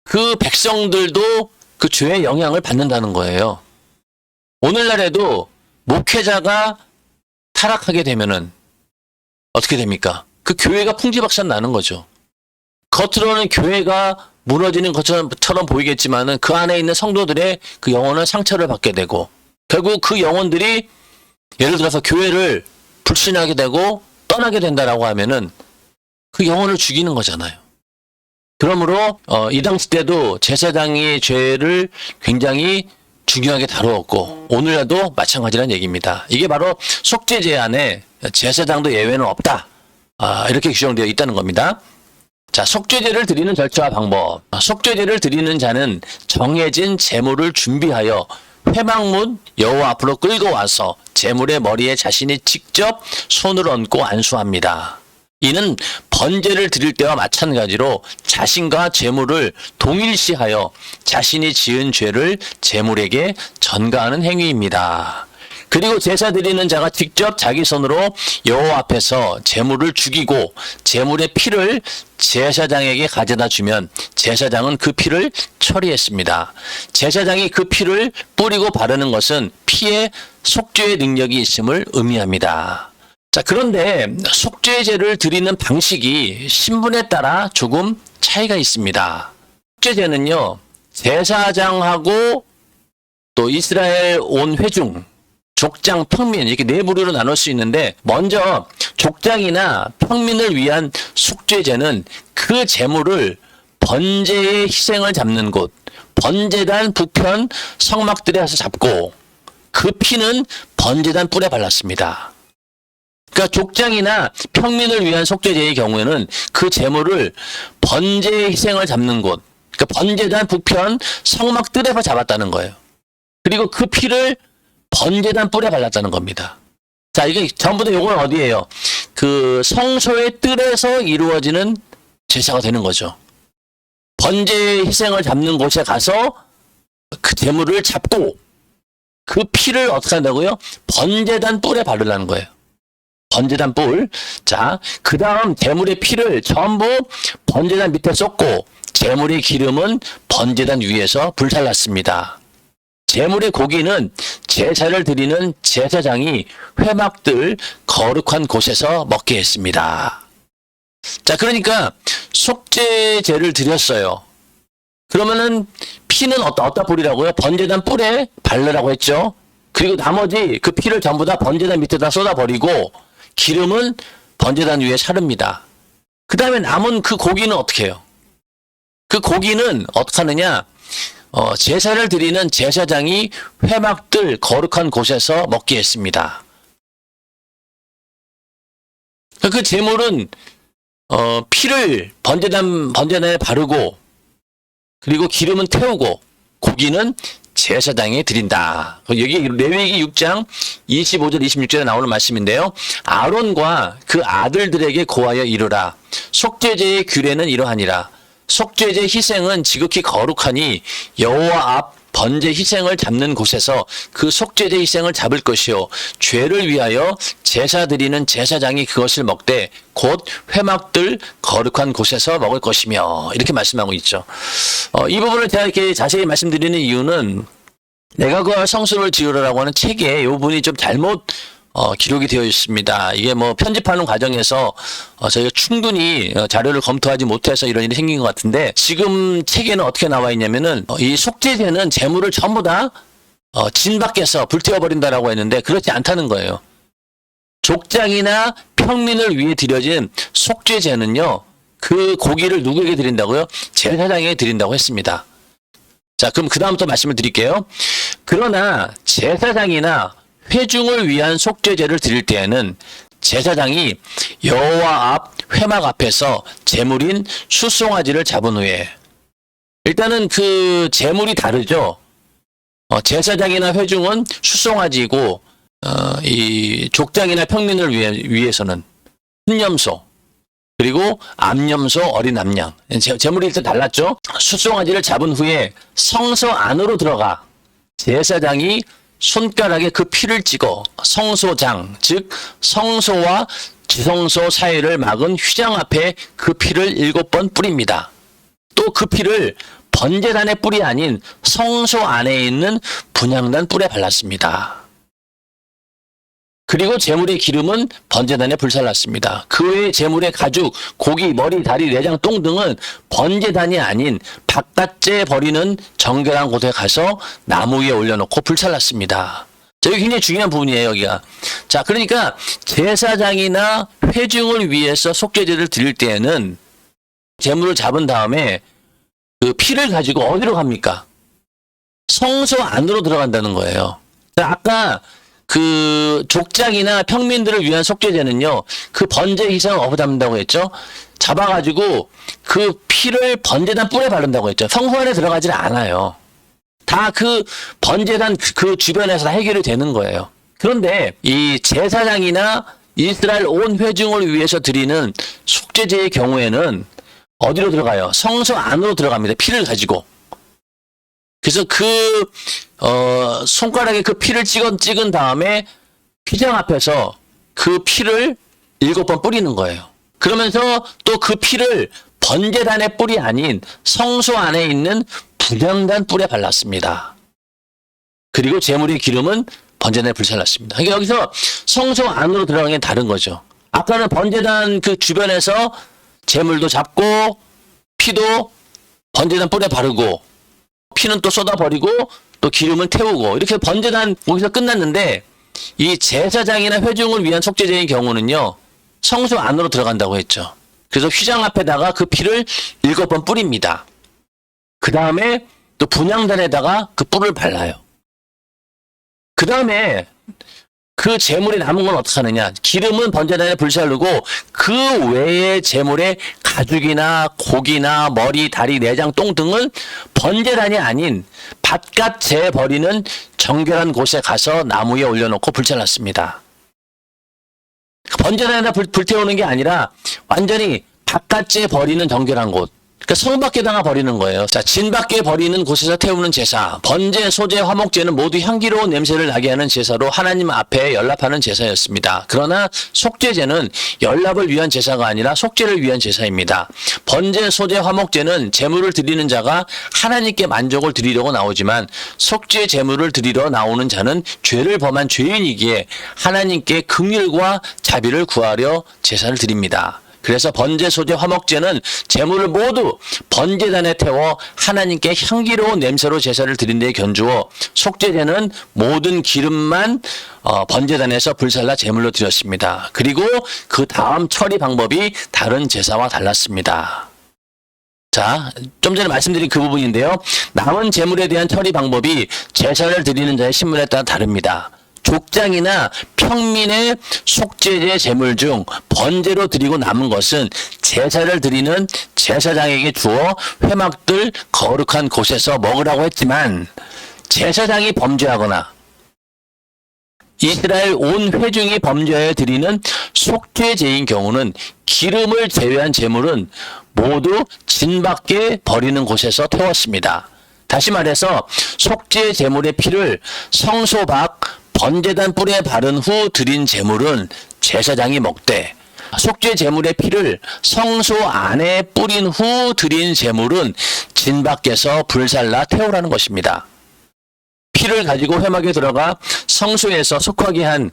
그 백성들도 그 죄의 영향을 받는다는 거예요. 오늘날에도 목회자가 타락하게 되면은 어떻게 됩니까? 그 교회가 풍지박산 나는 거죠. 겉으로는 교회가 무너지는 것처럼 보이겠지만은 그 안에 있는 성도들의 그 영혼은 상처를 받게 되고 결국 그 영혼들이 예를 들어서 교회를 불신하게 되고 떠나게 된다라고 하면은 그 영혼을 죽이는 거잖아요. 그러므로 이 당시 때도 제사장의 죄를 굉장히 중요하게 다루었고 오늘날도 마찬가지라는 얘기입니다. 이게 바로 속죄제 안에 제사장도 예외는 없다. 이렇게 규정되어 있다는 겁니다. 자, 속죄제를 드리는 절차와 방법. 속죄제를 드리는 자는 정해진 제물을 준비하여 회막문 여호와 앞으로 끌고 와서 제물의 머리에 자신이 직접 손을 얹고 안수합니다. 이는 번제를 드릴 때와 마찬가지로 자신과 제물을 동일시하여 자신이 지은 죄를 제물에게 전가하는 행위입니다. 그리고 제사 드리는 자가 직접 자기 손으로 여호와 앞에서 제물을 죽이고 제물의 피를 제사장에게 가져다 주면 제사장은 그 피를 처리했습니다. 제사장이 그 피를 뿌리고 바르는 것은 피에 속죄의 능력이 있음을 의미합니다. 자, 그런데 속죄제를 드리는 방식이 신분에 따라 조금 차이가 있습니다. 속죄제는요, 제사장하고 또 이스라엘 온 회중, 족장, 평민 이렇게 네 부류로 나눌 수 있는데 먼저 족장이나 평민을 위한 속죄제는 그 제물을 번제의 희생을 잡는 곳, 번제단 북편 성막들에서 잡고 그 피는 번제단 뿔에 발랐습니다. 그러니까 족장이나 평민을 위한 속죄제의 경우에는 그 제물을 번제의 희생을 잡는 곳, 그러니까 번제단 북편 성막들에서 잡았다는 거예요. 그리고 그 피를 번제단 뿔에 발랐다는 겁니다. 자, 이게 전부 다 요건 어디예요? 그 성소의 뜰에서 이루어지는 제사가 되는 거죠. 번제의 희생을 잡는 곳에 가서 그 제물을 잡고 그 피를 어떻게 한다고요? 번제단 뿔에 바르라는 거예요. 번제단 뿔. 자, 그 다음 제물의 피를 전부 번제단 밑에 쏟고 제물의 기름은 번제단 위에서 불살랐습니다. 제물의 고기는 제사를 드리는 제사장이 회막들 거룩한 곳에서 먹게 했습니다. 자, 그러니까 속죄제를 드렸어요. 그러면은 피는 어디다 뿌리라고요? 번제단 뿔에 바르라고 했죠. 그리고 나머지 그 피를 전부 다 번제단 밑에다 쏟아버리고 기름은 번제단 위에 사릅니다. 그 다음에 남은 그 고기는 어떻게 해요? 그 고기는 어떻게 하느냐? 제사를 드리는 제사장이 회막들 거룩한 곳에서 먹게 했습니다. 그 제물은 피를 번제단에 바르고 그리고 기름은 태우고 고기는 제사장에 드린다. 여기 레위기 6장 25절 26절에 나오는 말씀인데요. 아론과 그 아들들에게 고하여 이르라. 속죄제의 규례는 이러하니라. 속죄제 희생은 지극히 거룩하니 여호와 앞 번제 희생을 잡는 곳에서 그 속죄제 희생을 잡을 것이요 죄를 위하여 제사 드리는 제사장이 그것을 먹되 곧 회막들 거룩한 곳에서 먹을 것이며 이렇게 말씀하고 있죠. 이 부분을 제가 이렇게 자세히 말씀드리는 이유는 내가 구할 성소를 지으라고 하는 책에 이 부분이 좀 잘못 기록이 되어 있습니다. 이게 뭐 편집하는 과정에서 저희가 충분히 자료를 검토하지 못해서 이런 일이 생긴 것 같은데 지금 책에는 어떻게 나와 있냐면은 이 속죄제는 재물을 전부 다 진 밖에서 불태워버린다라고 했는데 그렇지 않다는 거예요. 족장이나 평민을 위해 드려진 속죄제는요. 그 고기를 누구에게 드린다고요? 제사장에게 드린다고 했습니다. 자, 그럼 그 다음부터 말씀을 드릴게요. 그러나 제사장이나 회중을 위한 속죄제를 드릴 때에는 제사장이 여호와 앞 회막 앞에서 제물인 수송아지를 잡은 후에 일단은 그 제물이 다르죠. 제사장이나 회중은 수송아지이고 이 족장이나 평민을 위해서는 흑염소 그리고 암염소 어린 암양 제물이 일단 달랐죠. 수송아지를 잡은 후에 성소 안으로 들어가 제사장이 손가락에 그 피를 찍어 성소장, 즉 성소와 지성소 사이를 막은 휘장 앞에 그 피를 7번 뿌립니다. 또 그 피를 번제단의 뿔이 아닌 성소 안에 있는 분향단 뿔에 발랐습니다. 그리고 제물의 기름은 번제단에 불살랐습니다. 그 외에 제물의 가죽, 고기, 머리, 다리, 내장, 똥 등은 번제단이 아닌 바깥에 버리는 정결한 곳에 가서 나무 위에 올려놓고 불살랐습니다. 여기 굉장히 중요한 부분이에요, 여기가. 자, 그러니까 제사장이나 회중을 위해서 속죄제를 드릴 때에는 제물을 잡은 다음에 그 피를 가지고 어디로 갑니까? 성소 안으로 들어간다는 거예요. 자, 아까 그 족장이나 평민들을 위한 속죄제는요. 그 번제 희생을 어부잡는다고 했죠. 잡아가지고 그 피를 번제단 뿔에 바른다고 했죠. 성소 안에 들어가질 않아요. 다 그 번제단 그 주변에서 다 해결이 되는 거예요. 그런데 이 제사장이나 이스라엘 온 회중을 위해서 드리는 속죄제의 경우에는 어디로 들어가요? 성소 안으로 들어갑니다. 피를 가지고. 그래서 손가락에 그 피를 찍은 다음에 휘장 앞에서 그 피를 7번 뿌리는 거예요. 그러면서 또 그 피를 번제단의 뿔이 아닌 성소 안에 있는 분향단 뿔에 발랐습니다. 그리고 제물의 기름은 번제단에 불살랐습니다. 그러니까 여기서 성소 안으로 들어가는 게 다른 거죠. 아까는 번제단 그 주변에서 제물도 잡고 피도 번제단 뿔에 바르고 피는 또 쏟아버리고 또 기름을 태우고 이렇게 번제단 거기서 끝났는데 이 제사장이나 회중을 위한 속죄제의 경우는요. 성소 안으로 들어간다고 했죠. 그래서 휘장 앞에다가 그 피를 7번 뿌립니다. 그 다음에 또 분향단에다가 그 뿔을 발라요. 그 다음에 그 제물이 남은 건 어떻게 하느냐. 기름은 번제단에 불살르고 그 외의 제물의 가죽이나 고기나 머리, 다리, 내장, 똥 등은 번제단이 아닌 바깥에 버리는 정결한 곳에 가서 나무 위에 올려놓고 불살랐습니다. 번제단에다 불태우는 게 아니라 완전히 바깥에 버리는 정결한 곳. 그러니까 성 밖에다가 버리는 거예요. 자, 진 밖에 버리는 곳에서 태우는 제사, 번제, 소제, 화목제는 모두 향기로운 냄새를 나게 하는 제사로 하나님 앞에 연락하는 제사였습니다. 그러나 속죄제는 연락을 위한 제사가 아니라 속죄를 위한 제사입니다. 번제, 소제, 화목제는 제물을 드리는 자가 하나님께 만족을 드리려고 나오지만 속죄 제물을 드리러 나오는 자는 죄를 범한 죄인이기에 하나님께 긍휼과 자비를 구하려 제사를 드립니다. 그래서 번제, 소제, 화목제는 제물을 모두 번제단에 태워 하나님께 향기로운 냄새로 제사를 드린 데 견주어 속죄제는 모든 기름만 번제단에서 불살라 제물로 드렸습니다. 그리고 그 다음 처리 방법이 다른 제사와 달랐습니다. 자, 좀 전에 말씀드린 그 부분인데요. 남은 제물에 대한 처리 방법이 제사를 드리는 자의 신분에 따라 다릅니다. 족장이나 평민의 속죄제 제물 중 번제로 드리고 남은 것은 제사를 드리는 제사장에게 주어 회막들 거룩한 곳에서 먹으라고 했지만 제사장이 범죄하거나 이스라엘 온 회중이 범죄하여 드리는 속죄제인 경우는 기름을 제외한 제물은 모두 진 밖에 버리는 곳에서 태웠습니다. 다시 말해서 속죄 제물의 피를 성소 밖 번제단 뿔에 바른 후 드린 제물은 제사장이 먹되, 속죄 제물의 피를 성소 안에 뿌린 후 드린 제물은 진 밖에서 불살라 태우라는 것입니다. 피를 가지고 회막에 들어가 성소에서 속하게 한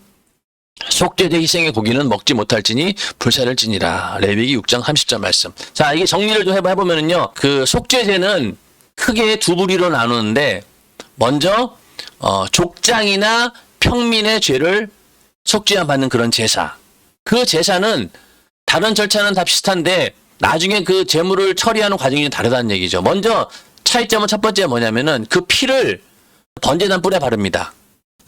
속죄제 희생의 고기는 먹지 못할지니 불살을지니라. 레위기 6장 30절 말씀. 자, 이게 정리를 좀 해보면은요, 그 속죄제는 크게 두 부류로 나누는데, 먼저 족장이나 평민의 죄를 속죄함 받는 그런 제사. 그 제사는 다른 절차는 다 비슷한데 나중에 그 제물을 처리하는 과정이 좀 다르다는 얘기죠. 먼저 차이점은 첫 번째 뭐냐면은 그 피를 번제단 뿔에 바릅니다.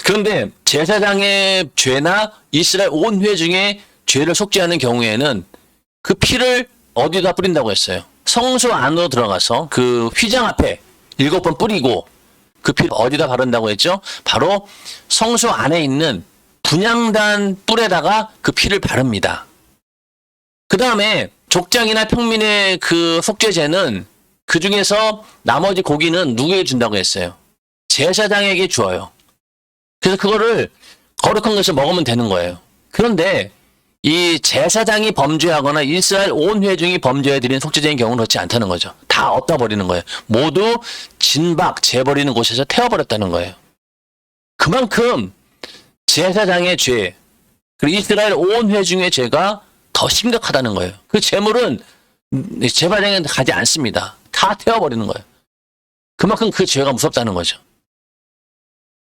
그런데 제사장의 죄나 이스라엘 온 회중의 죄를 속죄하는 경우에는 그 피를 어디다 뿌린다고 했어요? 성소 안으로 들어가서 그 휘장 앞에 7번 뿌리고 그 피를 어디다 바른다고 했죠? 바로 성소 안에 있는 분향단 뿔에다가 그 피를 바릅니다. 그 다음에 족장이나 평민의 그 속죄제는 그 중에서 나머지 고기는 누구에게 준다고 했어요? 제사장에게 주어요. 그래서 그거를 거룩한 것을 먹으면 되는 거예요. 그런데 이 제사장이 범죄하거나 이스라엘 온 회중이 범죄해 드린 속죄제인 경우는 그렇지 않다는 거죠. 다 얻다 버리는 거예요. 모두 진박 재버리는 곳에서 태워버렸다는 거예요. 그만큼 제사장의 죄, 그리고 이스라엘 온 회중의 죄가 더 심각하다는 거예요. 그 재물은 제사장에 가지 않습니다. 다 태워버리는 거예요. 그만큼 그 죄가 무섭다는 거죠.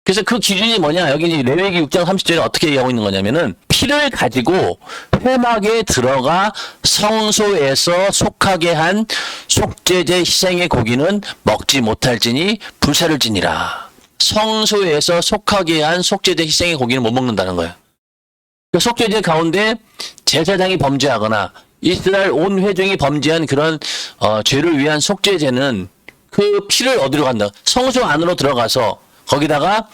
그래서 그 기준이 뭐냐? 여기 이제 레위기 6장 30절에 어떻게 얘기하고 있는 거냐면은 피를 가지고 회막에 들어가 성소에서 속하게 한 속죄제 희생의 고기는 먹지 못할지니 불사를지니라. 성소에서 속하게 한 속죄제 희생의 고기는 못 먹는다는 거예요. 그 속죄제 가운데 제사장이 범죄하거나 이스라엘 온 회중이 범죄한 그런 죄를 위한 속죄제는 그 피를 어디로 간다? 성소 안으로 들어가서 거기다가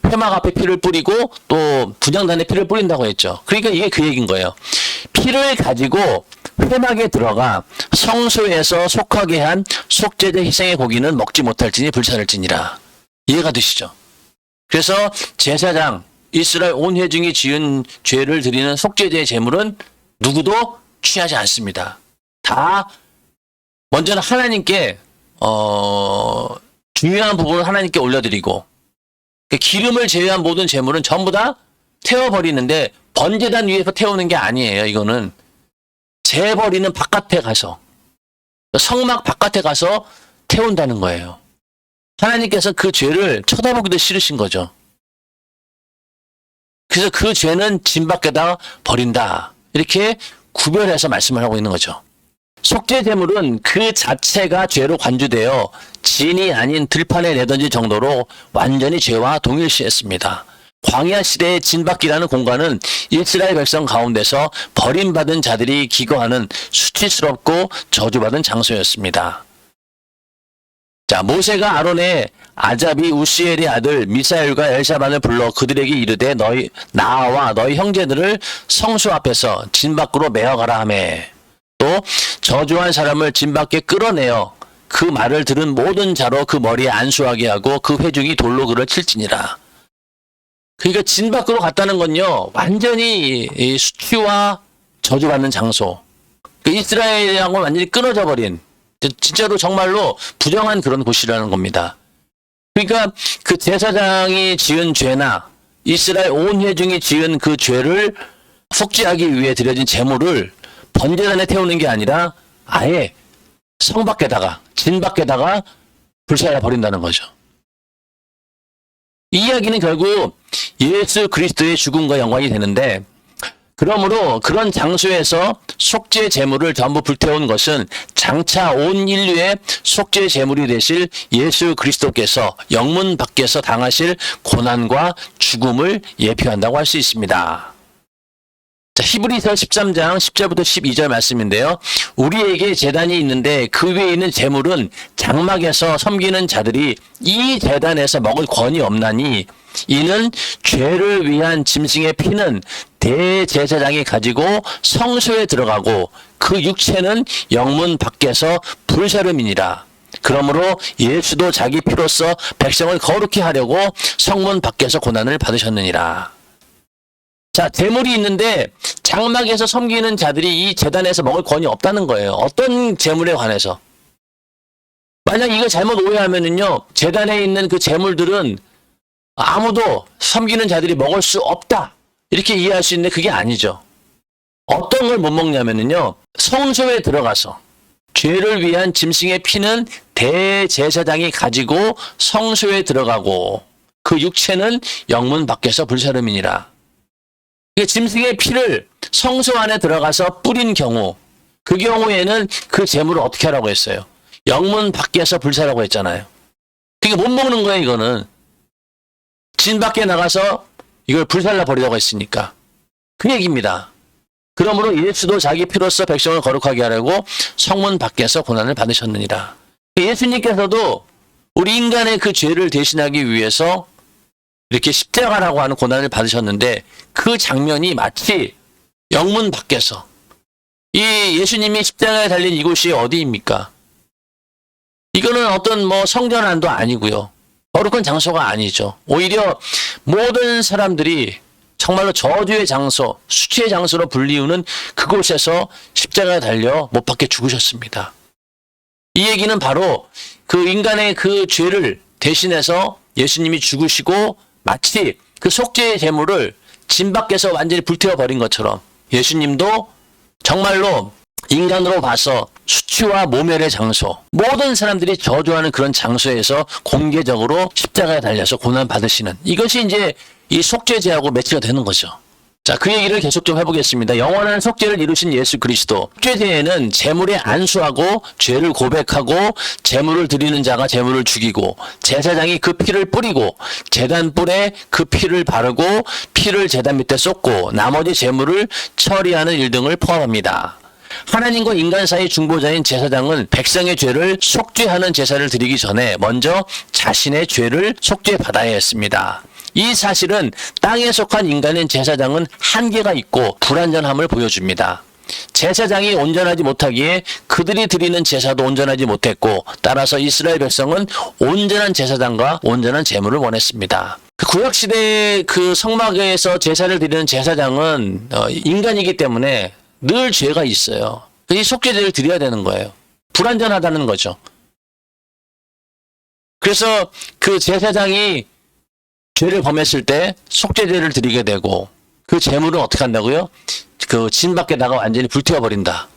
회막 앞에 피를 뿌리고 또 분향단에 피를 뿌린다고 했죠. 그러니까 이게 그 얘기인 거예요. 피를 가지고 회막에 들어가 성소에서 속하게 한 속죄제 희생의 고기는 먹지 못할지니 불살을지니라. 이해가 되시죠? 그래서 제사장, 이스라엘 온 회중이 지은 죄를 드리는 속죄제의 제물은 누구도 취하지 않습니다. 다 먼저는 하나님께 중요한 부분을 하나님께 올려드리고 기름을 제외한 모든 제물은 전부 다 태워버리는데 번제단 위에서 태우는 게 아니에요. 이거는 재버리는 바깥에 가서 성막 바깥에 가서 태운다는 거예요. 하나님께서 그 죄를 쳐다보기도 싫으신 거죠. 그래서 그 죄는 진 밖에다 버린다. 이렇게 구별해서 말씀을 하고 있는 거죠. 속죄 제물은 그 자체가 죄로 관주되어 진이 아닌 들판에 내던질 정도로 완전히 죄와 동일시했습니다. 광야 시대의 진밖이라는 공간은 이스라엘 백성 가운데서 버림받은 자들이 기거하는 수치스럽고 저주받은 장소였습니다. 자, 모세가 아론의 아잡이 우시엘의 아들 미사엘과 엘샤반을 불러 그들에게 이르되 나와 너희 형제들을 성수 앞에서 진 밖으로 메어가라 하매 또 저주한 사람을 진 밖에 끌어내어 그 말을 들은 모든 자로 그 머리에 안수하게 하고 그 회중이 돌로 그를 칠지니라. 그러니까 진 밖으로 갔다는 건요 완전히 이 수치와 저주받는 장소, 그 이스라엘하고 완전히 끊어져 버린 진짜로 정말로 부정한 그런 곳이라는 겁니다. 그러니까 그 제사장이 지은 죄나 이스라엘 온 회중이 지은 그 죄를 속죄하기 위해 드려진 제물을 번제단에 태우는 게 아니라 아예 성 밖에다가 진 밖에다가 불사해 버린다는 거죠. 이 이야기는 결국 예수 그리스도의 죽음과 연관이 되는데, 그러므로 그런 장소에서 속죄 제물을 전부 불태운 것은 장차 온 인류의 속죄 제물이 되실 예수 그리스도께서 영문 밖에서 당하실 고난과 죽음을 예표한다고 할 수 있습니다. 자, 히브리서 13장 10절부터 12절 말씀인데요. 우리에게 제단이 있는데 그 위에 있는 제물은 장막에서 섬기는 자들이 이 제단에서 먹을 권이 없나니 이는 죄를 위한 짐승의 피는 대제사장이 가지고 성소에 들어가고 그 육체는 영문 밖에서 불사름이니라. 그러므로 예수도 자기 피로써 백성을 거룩히 하려고 성문 밖에서 고난을 받으셨느니라. 자, 제물이 있는데 장막에서 섬기는 자들이 이 제단에서 먹을 권이 없다는 거예요. 어떤 제물에 관해서. 만약 이거 잘못 오해하면은요, 제단에 있는 그 제물들은 아무도 섬기는 자들이 먹을 수 없다, 이렇게 이해할 수 있는데 그게 아니죠. 어떤 걸 못 먹냐면은요, 성소에 들어가서 죄를 위한 짐승의 피는 대제사장이 가지고 성소에 들어가고 그 육체는 영문 밖에서 불사름이니라. 짐승의 피를 성소 안에 들어가서 뿌린 경우, 그 경우에는 그 제물을 어떻게 하라고 했어요? 영문 밖에서 불사라고 했잖아요. 그게 못 먹는 거예요, 이거는. 진 밖에 나가서 이걸 불살라 버리라고 했으니까. 그 얘기입니다. 그러므로 예수도 자기 피로써 백성을 거룩하게 하려고 성문 밖에서 고난을 받으셨느니라. 예수님께서도 우리 인간의 그 죄를 대신하기 위해서 이렇게 십자가라고 하는 고난을 받으셨는데 그 장면이 마치 영문 밖에서, 이 예수님이 십자가에 달린 이곳이 어디입니까? 이거는 어떤 성전 안도 아니고요. 거룩한 장소가 아니죠. 오히려 모든 사람들이 정말로 저주의 장소, 수치의 장소로 불리우는 그곳에서 십자가에 달려 못 박혀 죽으셨습니다. 이 얘기는 바로 그 인간의 그 죄를 대신해서 예수님이 죽으시고 마치 그 속죄의 제물을 진 밖에서 완전히 불태워버린 것처럼 예수님도 정말로 인간으로 봐서 수치와 모멸의 장소, 모든 사람들이 저주하는 그런 장소에서 공개적으로 십자가에 달려서 고난받으시는, 이것이 이제 이 속죄제하고 매치가 되는 거죠. 자, 그 얘기를 계속 좀 해보겠습니다. 영원한 속죄를 이루신 예수 그리스도. 속죄제에는 제물에 안수하고 죄를 고백하고 제물을 드리는 자가 제물을 죽이고 제사장이 그 피를 뿌리고 제단불에 그 피를 바르고 피를 제단 밑에 쏟고 나머지 제물을 처리하는 일 등을 포함합니다. 하나님과 인간 사이 중보자인 제사장은 백성의 죄를 속죄하는 제사를 드리기 전에 먼저 자신의 죄를 속죄받아야 했습니다. 이 사실은 땅에 속한 인간인 제사장은 한계가 있고 불완전함을 보여줍니다. 제사장이 온전하지 못하기에 그들이 드리는 제사도 온전하지 못했고, 따라서 이스라엘 백성은 온전한 제사장과 온전한 제물을 원했습니다. 구약시대 그 성막에서 제사를 드리는 제사장은 인간이기 때문에 늘 죄가 있어요. 이 속죄제를 드려야 되는 거예요. 불완전하다는 거죠. 그래서 그 제사장이 죄를 범했을 때 속죄제를 드리게 되고 그 제물은 어떻게 한다고요? 그 진 밖에다가 완전히 불태워버린다.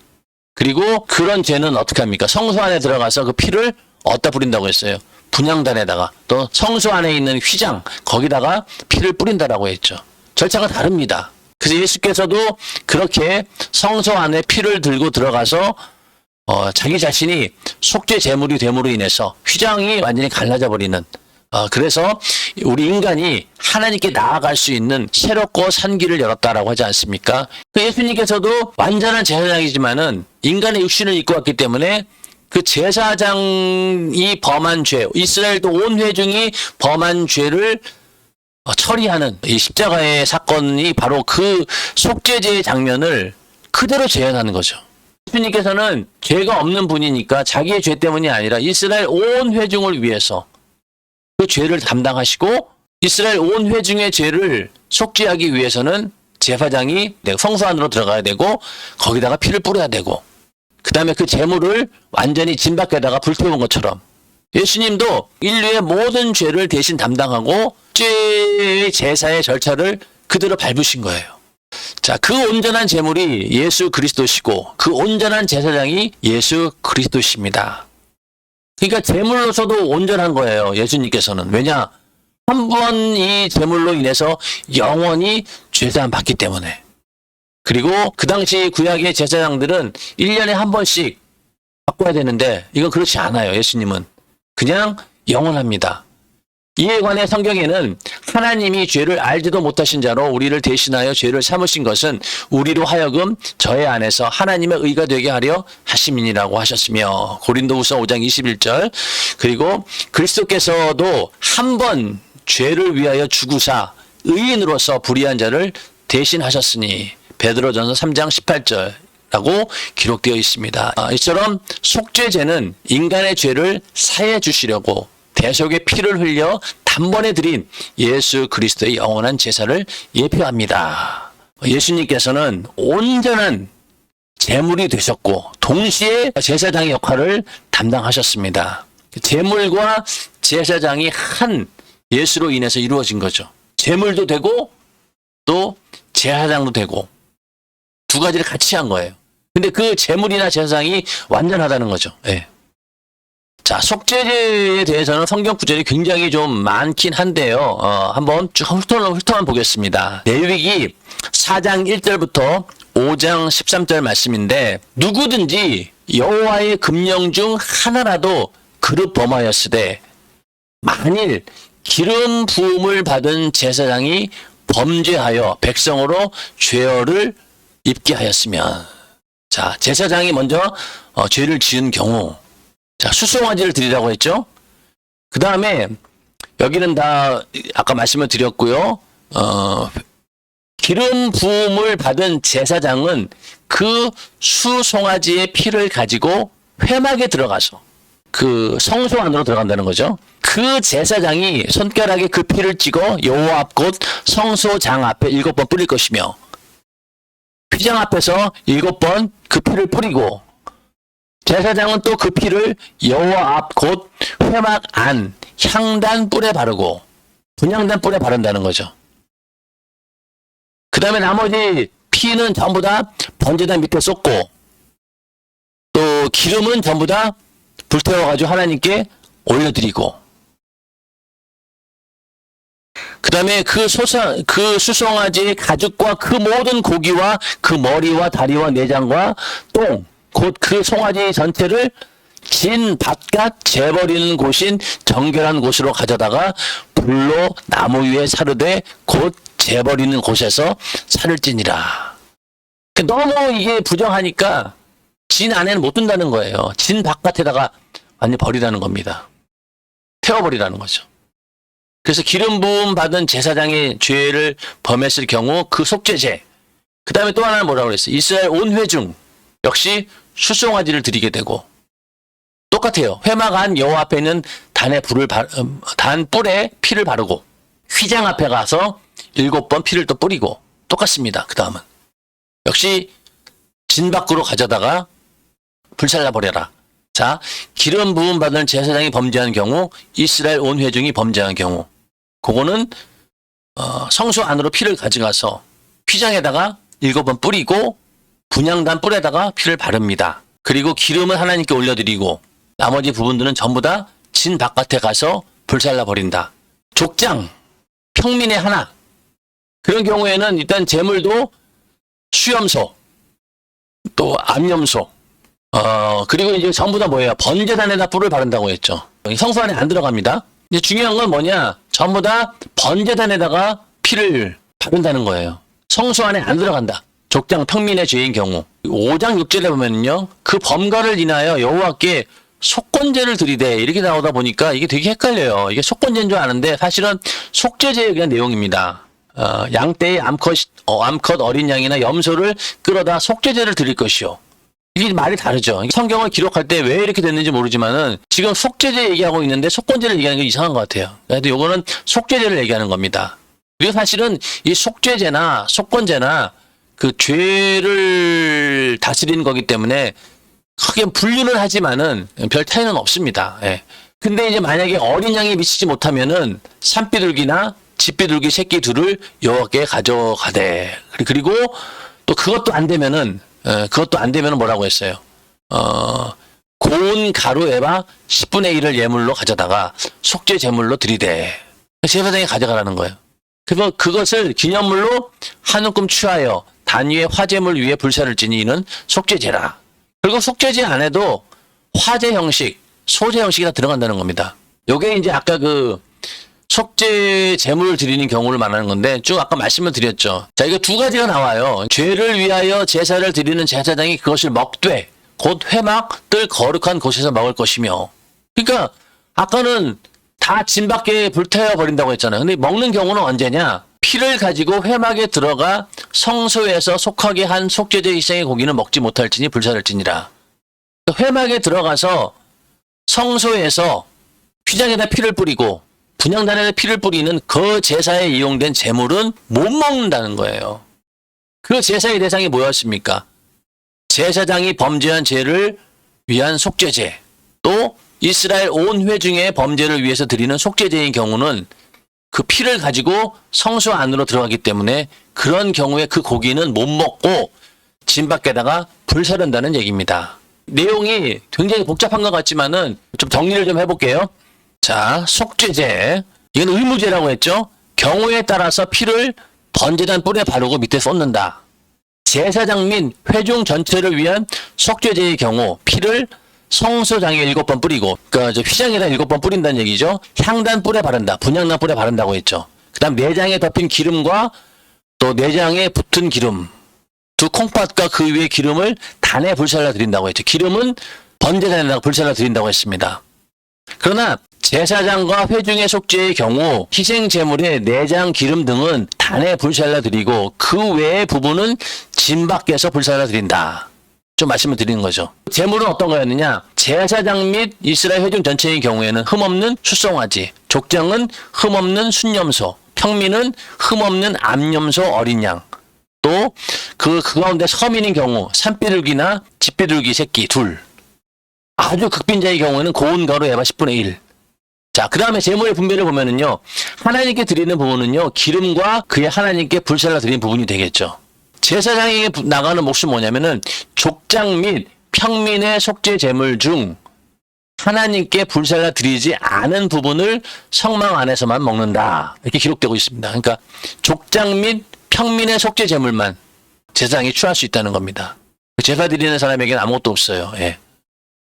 그리고 그런 죄는 어떻게 합니까? 성소 안에 들어가서 그 피를 어디다 뿌린다고 했어요? 분향단에다가, 또 성소 안에 있는 휘장 거기다가 피를 뿌린다라고 했죠. 절차가 다릅니다. 그래서 예수께서도 그렇게 성소 안에 피를 들고 들어가서 자기 자신이 속죄 제물이 됨으로 인해서 휘장이 완전히 갈라져 버리는, 그래서 우리 인간이 하나님께 나아갈 수 있는 새롭고 산 길을 열었다라고 하지 않습니까? 예수님께서도 완전한 제사장이지만은 인간의 육신을 입고 왔기 때문에 그 제사장이 범한 죄, 이스라엘도 온 회중이 범한 죄를 처리하는 이 십자가의 사건이 바로 그 속죄제의 장면을 그대로 재현하는 거죠. 예수님께서는 죄가 없는 분이니까 자기의 죄 때문이 아니라 이스라엘 온 회중을 위해서 그 죄를 담당하시고, 이스라엘 온 회중의 죄를 속죄하기 위해서는 제사장이 성소 안으로 들어가야 되고 거기다가 피를 뿌려야 되고, 그 다음에 그 제물을 완전히 진 밖에다가 불태운 것처럼 예수님도 인류의 모든 죄를 대신 담당하고 죄의 제사의 절차를 그대로 밟으신 거예요. 자, 그 온전한 제물이 예수 그리스도시고 그 온전한 제사장이 예수 그리스도십니다. 그러니까 제물로서도 온전한 거예요, 예수님께서는. 왜냐? 한 번 이 제물로 인해서 영원히 죄사함 받기 때문에. 그리고 그 당시 구약의 제사장들은 1년에 한 번씩 바꿔야 되는데 이건 그렇지 않아요, 예수님은. 그냥 영원합니다. 이에 관해 성경에는 하나님이 죄를 알지도 못하신 자로 우리를 대신하여 죄를 삼으신 것은 우리로 하여금 저의 안에서 하나님의 의가 되게 하려 하심이니라고 하셨으며, 고린도후서 5장 21절, 그리고 그리스도께서도 한 번 죄를 위하여 죽으사 의인으로서 불의한 자를 대신하셨으니 베드로전서 3장 18절라고 기록되어 있습니다. 이처럼 속죄제는 인간의 죄를 사해 주시려고 대속의 피를 흘려 단번에 드린 예수 그리스도의 영원한 제사를 예표합니다. 예수님께서는 온전한 제물이 되셨고 동시에 제사장의 역할을 담당하셨습니다. 제물과 제사장이 한 예수로 인해서 이루어진 거죠. 제물도 되고 또 제사장도 되고 두 가지를 같이 한 거예요. 근데 그 제물이나 제사장이 완전하다는 거죠. 예. 자, 속죄제에 대해서는 성경 구절이 굉장히 좀 많긴 한데요. 한번 쭉 훑어만 보겠습니다. 레위기 4장 1절부터 5장 13절 말씀인데, 누구든지 여호와의 금령 중 하나라도 그릇 범하였으되 만일 기름 부음을 받은 제사장이 범죄하여 백성으로 죄를 입게 하였으면, 자, 제사장이 먼저 죄를 지은 경우, 자, 수송아지를 드리라고 했죠. 그 다음에 여기는 다 아까 말씀을 드렸고요. 기름 부음을 받은 제사장은 그 수송아지의 피를 가지고 회막에 들어가서 그 성소 안으로 들어간다는 거죠. 그 제사장이 손가락에 그 피를 찍어 여호와 앞 곧 성소장 앞에 7번 뿌릴 것이며, 휘장 앞에서 7번 그 피를 뿌리고, 제사장은 또 그 피를 여호와 앞 곧 회막 안 향단 뿔에 바르고, 분향단 뿔에 바른다는 거죠. 그 다음에 나머지 피는 전부 다 번제단 밑에 쏟고, 또 기름은 전부 다 불태워가지고 하나님께 올려드리고, 그 다음에 그 수송아지의 가죽과 그 모든 고기와 그 머리와 다리와 내장과 똥, 곧 그 송아지 전체를 진 바깥 재버리는 곳인 정결한 곳으로 가져다가 불로 나무 위에 사르되 곧 재버리는 곳에서 살을 찌니라. 너무 이게 부정하니까 진 안에는 못 둔다는 거예요. 진 바깥에다가 완전히 버리라는 겁니다. 태워버리라는 거죠. 그래서 기름 부음 받은 제사장의 죄를 범했을 경우 그 속죄제, 그 다음에 또 하나는 뭐라고 그랬어요? 이스라엘 온 회중 역시 수송아지를 드리게 되고, 똑같아요. 회막 안 여호와 앞에 있는 단 뿔에 피를 바르고, 휘장 앞에 가서 7번 피를 또 뿌리고, 똑같습니다. 그 다음은 역시 진 밖으로 가져다가 불살라 버려라. 자, 기름 부음 받은 제사장이 범죄한 경우, 이스라엘 온 회중이 범죄한 경우, 그거는 성소 안으로 피를 가져가서 휘장에다가 7번 뿌리고 분향단 뿔에다가 피를 바릅니다. 그리고 기름을 하나님께 올려드리고 나머지 부분들은 전부 다 진 바깥에 가서 불살라 버린다. 족장, 평민의 하나, 그런 경우에는 일단 제물도 수염소, 또 암염소, 그리고 이제 전부 다 뭐예요? 번제단에다 뿔을 바른다고 했죠. 성소 안에 안 들어갑니다. 이제 중요한 건 뭐냐? 전부 다 번제단에다가 피를 바른다는 거예요. 성소 안에 안 들어간다. 족장 평민의 죄인 경우. 5장 6절에 보면요, 그 범가를 인하여 여호와께 속건제를 드리되, 이렇게 나오다 보니까 이게 되게 헷갈려요. 이게 속건제인 줄 아는데 사실은 속죄제의 그냥 내용입니다. 양떼의 암컷 어린 양이나 염소를 끌어다 속죄제를 드릴 것이요. 이게 말이 다르죠. 성경을 기록할 때 왜 이렇게 됐는지 모르지만은 지금 속죄제 얘기하고 있는데 속건제를 얘기하는 게 이상한 것 같아요. 그래도 요거는 속죄제를 얘기하는 겁니다. 그리고 사실은 이 속죄제나 속건제나 그 죄를 다스리는 거기 때문에 크게 분류는 하지만은 별 차이는 없습니다. 예. 근데 이제 만약에 어린 양이 미치지 못하면은 산비둘기나 집비둘기 새끼 둘을 여호와께 가져가되, 그리고 또 그것도 안 되면은 뭐라고 했어요? 고운 가루에바 10분의 1을 예물로 가져다가 속죄 제물로 드리되, 제사장이 가져가라는 거예요. 그리고 그것을 기념물로 한 움큼 취하여 단 위에 화제물 위에 불사를 지니 이는 속죄제라. 그리고 속죄제 안에도 화제 형식, 소제 형식이 다 들어간다는 겁니다. 요게 이제 아까 그 속죄 제물을 드리는 경우를 말하는 건데 쭉 아까 말씀을 드렸죠. 자, 이거 두 가지가 나와요. 죄를 위하여 제사를 드리는 제사장이 그것을 먹되 곧 회막 뜰 거룩한 곳에서 먹을 것이며. 그러니까 아까는 다 진 밖에 불태워 버린다고 했잖아요. 근데 먹는 경우는 언제냐? 피를 가지고 회막에 들어가 성소에서 속하게 한 속죄제 희생의 고기는 먹지 못할지니 불사를지니라. 회막에 들어가서 성소에서 휘장에다 피를 뿌리고 분향단에다 피를 뿌리는 그 제사에 이용된 제물은 못 먹는다는 거예요. 그 제사의 대상이 뭐였습니까? 제사장이 범죄한 죄를 위한 속죄제, 또 이스라엘 온 회중의 범죄를 위해서 드리는 속죄제의 경우는 그 피를 가지고 성소 안으로 들어가기 때문에 그런 경우에 그 고기는 못 먹고 진 밖에다가 불사른다는 얘기입니다. 내용이 굉장히 복잡한 것 같지만은 좀 정리를 좀 해볼게요. 자, 속죄제. 이건 의무제라고 했죠. 경우에 따라서 피를 번제단 뿔에 바르고 밑에 쏟는다. 제사장 및 회중 전체를 위한 속죄제의 경우 피를 성소장에 7번 뿌리고, 그러니까 휘장에다 7번 뿌린다는 얘기죠. 향단 뿔에 바른다. 분향단 뿔에 바른다고 했죠. 그 다음 내장에 덮인 기름과 또 내장에 붙은 기름, 두 콩팥과 그 위에 기름을 단에 불살라 드린다고 했죠. 기름은 번제단에다가 불살라 드린다고 했습니다. 그러나 제사장과 회중의 속죄의 경우 희생 제물의 내장, 기름 등은 단에 불살라 드리고 그 외의 부분은 진 밖에서 불살라 드린다. 좀 말씀을 드리는 거죠. 제물은 어떤 거였느냐? 제사장 및 이스라엘 회중 전체의 경우에는 흠없는 숫송아지, 족장은 흠없는 순염소, 평민은 흠없는 암염소 어린 양, 또 그 가운데 서민인 경우 산비둘기나 집비둘기 새끼 둘, 아주 극빈자의 경우에는 고운 가루 에바 10분의 1. 자, 그 다음에 제물의 분배를 보면은요, 하나님께 드리는 부분은요, 기름과 그의 하나님께 불살라 드리는 부분이 되겠죠. 제사장에게 나가는 몫은 뭐냐면은 족장 및 평민의 속죄 제물 중 하나님께 불살라 드리지 않은 부분을 성막 안에서만 먹는다. 이렇게 기록되고 있습니다. 그러니까 족장 및 평민의 속죄 제물만 제사장이 취할 수 있다는 겁니다. 제사 드리는 사람에게는 아무것도 없어요. 예.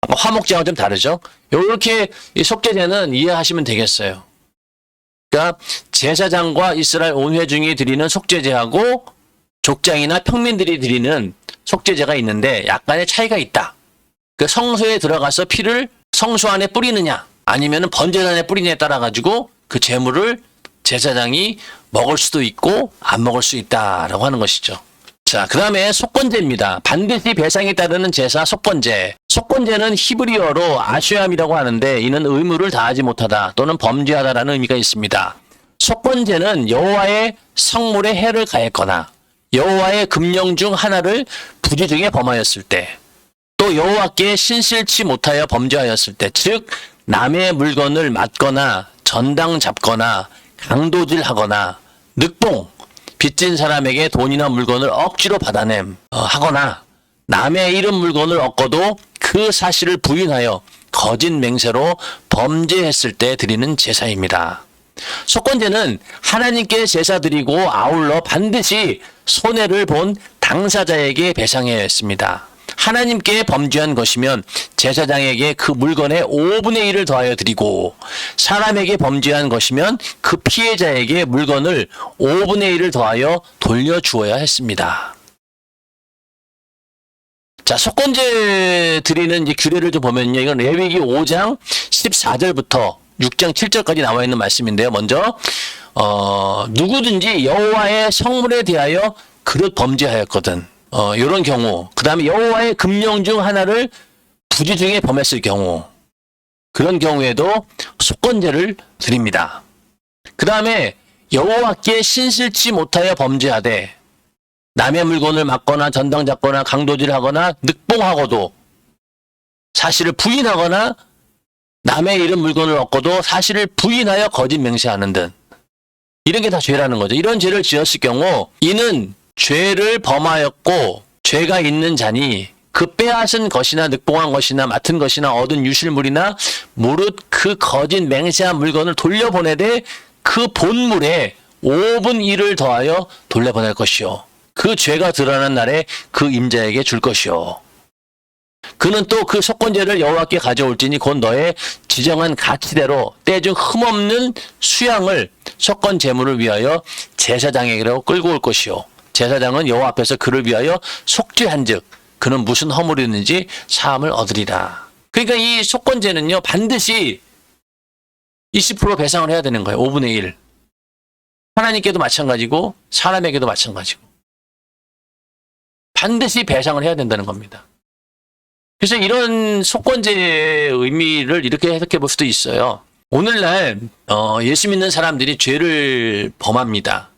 화목제하고 좀 다르죠. 이렇게 이 속죄제는 이해하시면 되겠어요. 그러니까 제사장과 이스라엘 온 회중이 드리는 속죄제하고 족장이나 평민들이 드리는 속죄제가 있는데 약간의 차이가 있다. 그 성소에 들어가서 피를 성소 안에 뿌리느냐 아니면 번제단에 뿌리느냐에 따라 가지고 그 제물을 제사장이 먹을 수도 있고 안 먹을 수 있다라고 하는 것이죠. 자, 그 다음에 속건제입니다. 반드시 배상에 따르는 제사 속건제. 속건제는 히브리어로 아쉬함이라고 하는데 이는 의무를 다하지 못하다 또는 범죄하다라는 의미가 있습니다. 속건제는 여호와의 성물에 해를 가했거나 여호와의 금령 중 하나를 부지 중에 범하였을 때, 또 여호와께 신실치 못하여 범죄하였을 때, 즉 남의 물건을 맞거나 전당 잡거나 강도질하거나 늑봉, 빚진 사람에게 돈이나 물건을 억지로 받아냄 하거나 남의 잃은 물건을 얻고도 그 사실을 부인하여 거짓 맹세로 범죄했을 때 드리는 제사입니다. 속건제는 하나님께 제사 드리고 아울러 반드시 손해를 본 당사자에게 배상해야 했습니다. 하나님께 범죄한 것이면 제사장에게 그 물건의 5분의 1을 더하여 드리고, 사람에게 범죄한 것이면 그 피해자에게 물건을 5분의 1을 더하여 돌려주어야 했습니다. 자, 속건제 드리는 이제 규례를 좀 보면요. 이건 레위기 5장 14절부터 6장 7절까지 나와 있는 말씀인데요. 먼저 누구든지 여호와의 성물에 대하여 그릇 범죄하였거든. 이런 경우. 그 다음에 여호와의 금령 중 하나를 부지 중에 범했을 경우. 그런 경우에도 속건제를 드립니다. 그 다음에 여호와께 신실치 못하여 범죄하되 남의 물건을 맞거나 전당 잡거나 강도질하거나 늑봉하고도 사실을 부인하거나 남의 잃은 물건을 얻고도 사실을 부인하여 거짓 맹세하는 등, 이런 게 다 죄라는 거죠. 이런 죄를 지었을 경우 이는 죄를 범하였고 죄가 있는 자니 그 빼앗은 것이나 늑봉한 것이나 맡은 것이나 얻은 유실물이나 무릇 그 거짓 맹세한 물건을 돌려보내되 그 본물에 5분 1을 더하여 돌려보낼 것이요 그 죄가 드러난 날에 그 임자에게 줄 것이요. 그는 또 그 속건제를 여호와께 가져올지니 곧 너의 지정한 가치대로 때중 흠없는 수양을 속건 제물을 위하여 제사장에게로 끌고 올 것이요. 제사장은 여호와 앞에서 그를 위하여 속죄한즉 그는 무슨 허물이 있는지 사함을 얻으리라. 그러니까 이 속건제는요 반드시 20% 배상을 해야 되는 거예요. 5분의 1. 하나님께도 마찬가지고 사람에게도 마찬가지고 반드시 배상을 해야 된다는 겁니다. 그래서 이런 속건제의 의미를 이렇게 해석해 볼 수도 있어요. 오늘날 예수 믿는 사람들이 죄를 범합니다.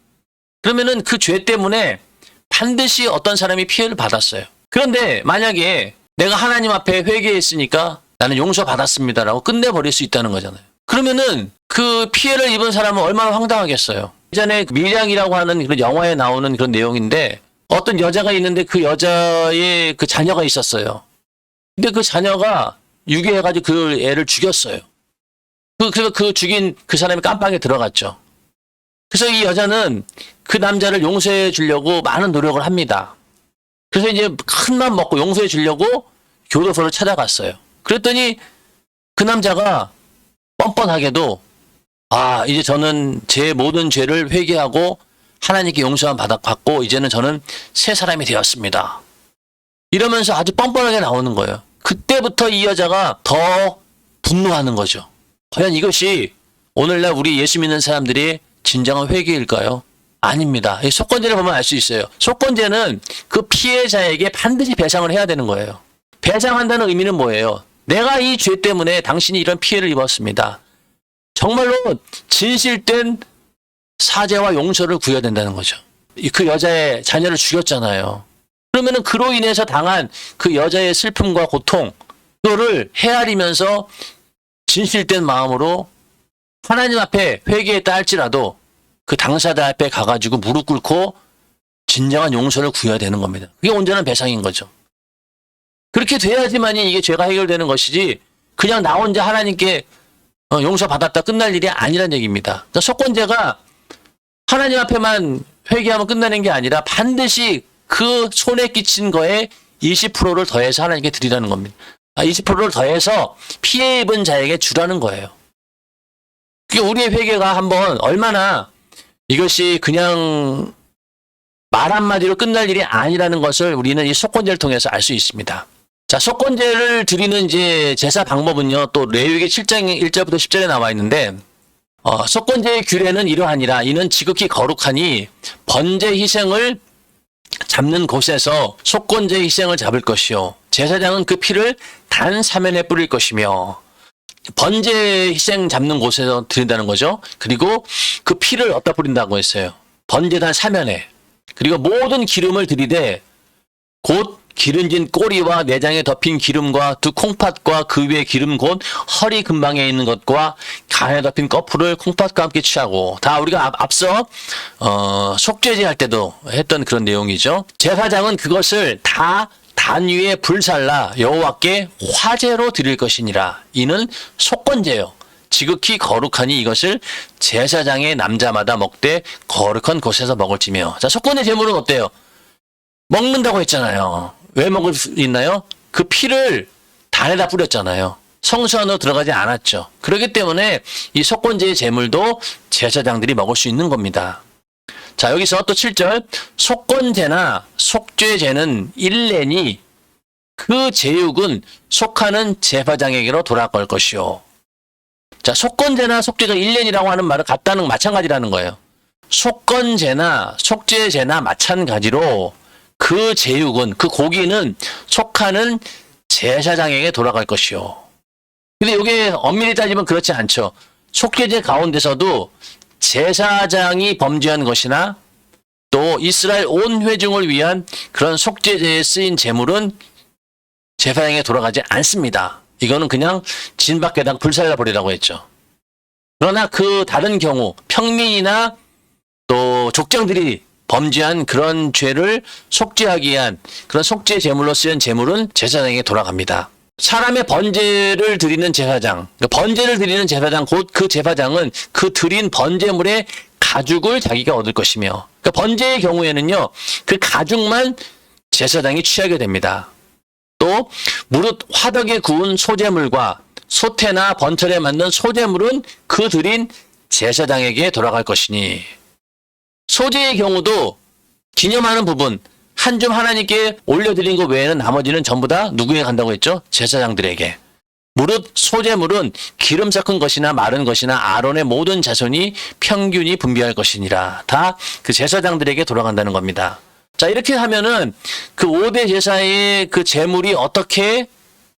그러면은 그 죄 때문에 반드시 어떤 사람이 피해를 받았어요. 그런데 만약에 내가 하나님 앞에 회개했으니까 나는 용서받았습니다라고 끝내버릴 수 있다는 거잖아요. 그러면은 그 피해를 입은 사람은 얼마나 황당하겠어요. 예전에 밀양이라고 하는 그런 영화에 나오는 그런 내용인데 어떤 여자가 있는데 그 여자의 그 자녀가 있었어요. 근데 그 자녀가 유괴해가지고 그 애를 죽였어요. 그래서 그 죽인 그 사람이 깜빵에 들어갔죠. 그래서 이 여자는 그 남자를 용서해 주려고 많은 노력을 합니다. 그래서 이제 큰 맘 먹고 용서해 주려고 교도소를 찾아갔어요. 그랬더니 그 남자가 뻔뻔하게도 이제 저는 제 모든 죄를 회개하고 하나님께 용서함 받고 이제는 저는 새 사람이 되었습니다. 이러면서 아주 뻔뻔하게 나오는 거예요. 그때부터 이 여자가 더 분노하는 거죠. 과연 이것이 오늘날 우리 예수 믿는 사람들이 진정한 회개일까요? 아닙니다. 이 속건제를 보면 알 수 있어요. 속건제는 그 피해자에게 반드시 배상을 해야 되는 거예요. 배상한다는 의미는 뭐예요? 내가 이 죄 때문에 당신이 이런 피해를 입었습니다. 정말로 진실된 사죄와 용서를 구해야 된다는 거죠. 그 여자의 자녀를 죽였잖아요. 그러면은 그로 인해서 당한 그 여자의 슬픔과 고통, 그거를 헤아리면서 진실된 마음으로 하나님 앞에 회개했다 할지라도 그 당사자 앞에 가가지고 무릎 꿇고 진정한 용서를 구해야 되는 겁니다. 그게 온전한 배상인 거죠. 그렇게 돼야지만이 이게 죄가 해결되는 것이지 그냥 나 혼자 하나님께 용서받았다 끝날 일이 아니란 얘기입니다. 그러니까 속건제가 하나님 앞에만 회개하면 끝나는 게 아니라 반드시 그 손에 끼친 거에 20%를 더해서 하나님께 드리라는 겁니다. 20%를 더해서 피해 입은 자에게 주라는 거예요. 그게 우리의 회개가 한번 얼마나 이것이 그냥 말 한마디로 끝날 일이 아니라는 것을 우리는 이 속건제를 통해서 알 수 있습니다. 자, 속건제를 드리는 이제 제사 방법은요, 또 레위기 7장 1절부터 10절에 나와 있는데, 속건제의 규례는 이러하니라. 이는 지극히 거룩하니 번제 희생을 잡는 곳에서 속건제 희생을 잡을 것이요. 제사장은 그 피를 단 사면에 뿌릴 것이며, 번제 희생 잡는 곳에서 드린다는 거죠. 그리고 그 피를 어디다 뿌린다고 했어요. 번제단 사면에. 그리고 모든 기름을 들이되 곧 기름진 꼬리와 내장에 덮인 기름과 두 콩팥과 그 위에 기름 곧 허리 근방에 있는 것과 간에 덮인 거풀을 콩팥과 함께 취하고, 다 우리가 앞서 속죄제 할 때도 했던 그런 내용이죠. 제사장은 그것을 다 단 위에 불살라 여호와께 화제로 드릴 것이니라. 이는 속건제요. 지극히 거룩하니 이것을 제사장의 남자마다 먹되 거룩한 곳에서 먹을지며. 자, 속건제 제물은 어때요? 먹는다고 했잖아요. 왜 먹을 수 있나요? 그 피를 단에다 뿌렸잖아요. 성수 안으로 들어가지 않았죠. 그렇기 때문에 이 속건제의 제물도 제사장들이 먹을 수 있는 겁니다. 자, 여기서 또 7절, 속건제나 속죄제는 1년이 그 제육은 속하는 제사장에게로 돌아갈 것이요. 자, 속건제나 속죄제 1년이라고 하는 말은 같다는 마찬가지라는 거예요. 속건제나 속죄제나 마찬가지로 그 제육은, 그 고기는 속하는 제사장에게 돌아갈 것이요. 근데 이게 엄밀히 따지면 그렇지 않죠. 속죄제 가운데서도 제사장이 범죄한 것이나 또 이스라엘 온 회중을 위한 그런 속죄제에 쓰인 제물은 제사장에게 돌아가지 않습니다. 이거는 그냥 진 밖에다 불살라 버리라고 했죠. 그러나 그 다른 경우 평민이나 또 족장들이 범죄한 그런 죄를 속죄하기 위한 그런 속죄 제물로 쓰인 제물은 제사장에게 돌아갑니다. 사람의 번제를 드리는 제사장, 번제를 드리는 제사장, 곧 그 제사장은 그 드린 번제물의 가죽을 자기가 얻을 것이며, 번제의 경우에는요, 그 가죽만 제사장이 취하게 됩니다. 또 무릇 화덕에 구운 소재물과 소태나 번철에 맞는 소재물은 그 드린 제사장에게 돌아갈 것이니. 소재의 경우도 기념하는 부분 한 줌 하나님께 올려드린 것 외에는 나머지는 전부 다 누구에게 간다고 했죠? 제사장들에게. 무릇 소재물은 기름 섞은 것이나 마른 것이나 아론의 모든 자손이 평균이 분비할 것이니라. 다 그 제사장들에게 돌아간다는 겁니다. 자, 이렇게 하면은 그 5대 제사의 그 제물이 어떻게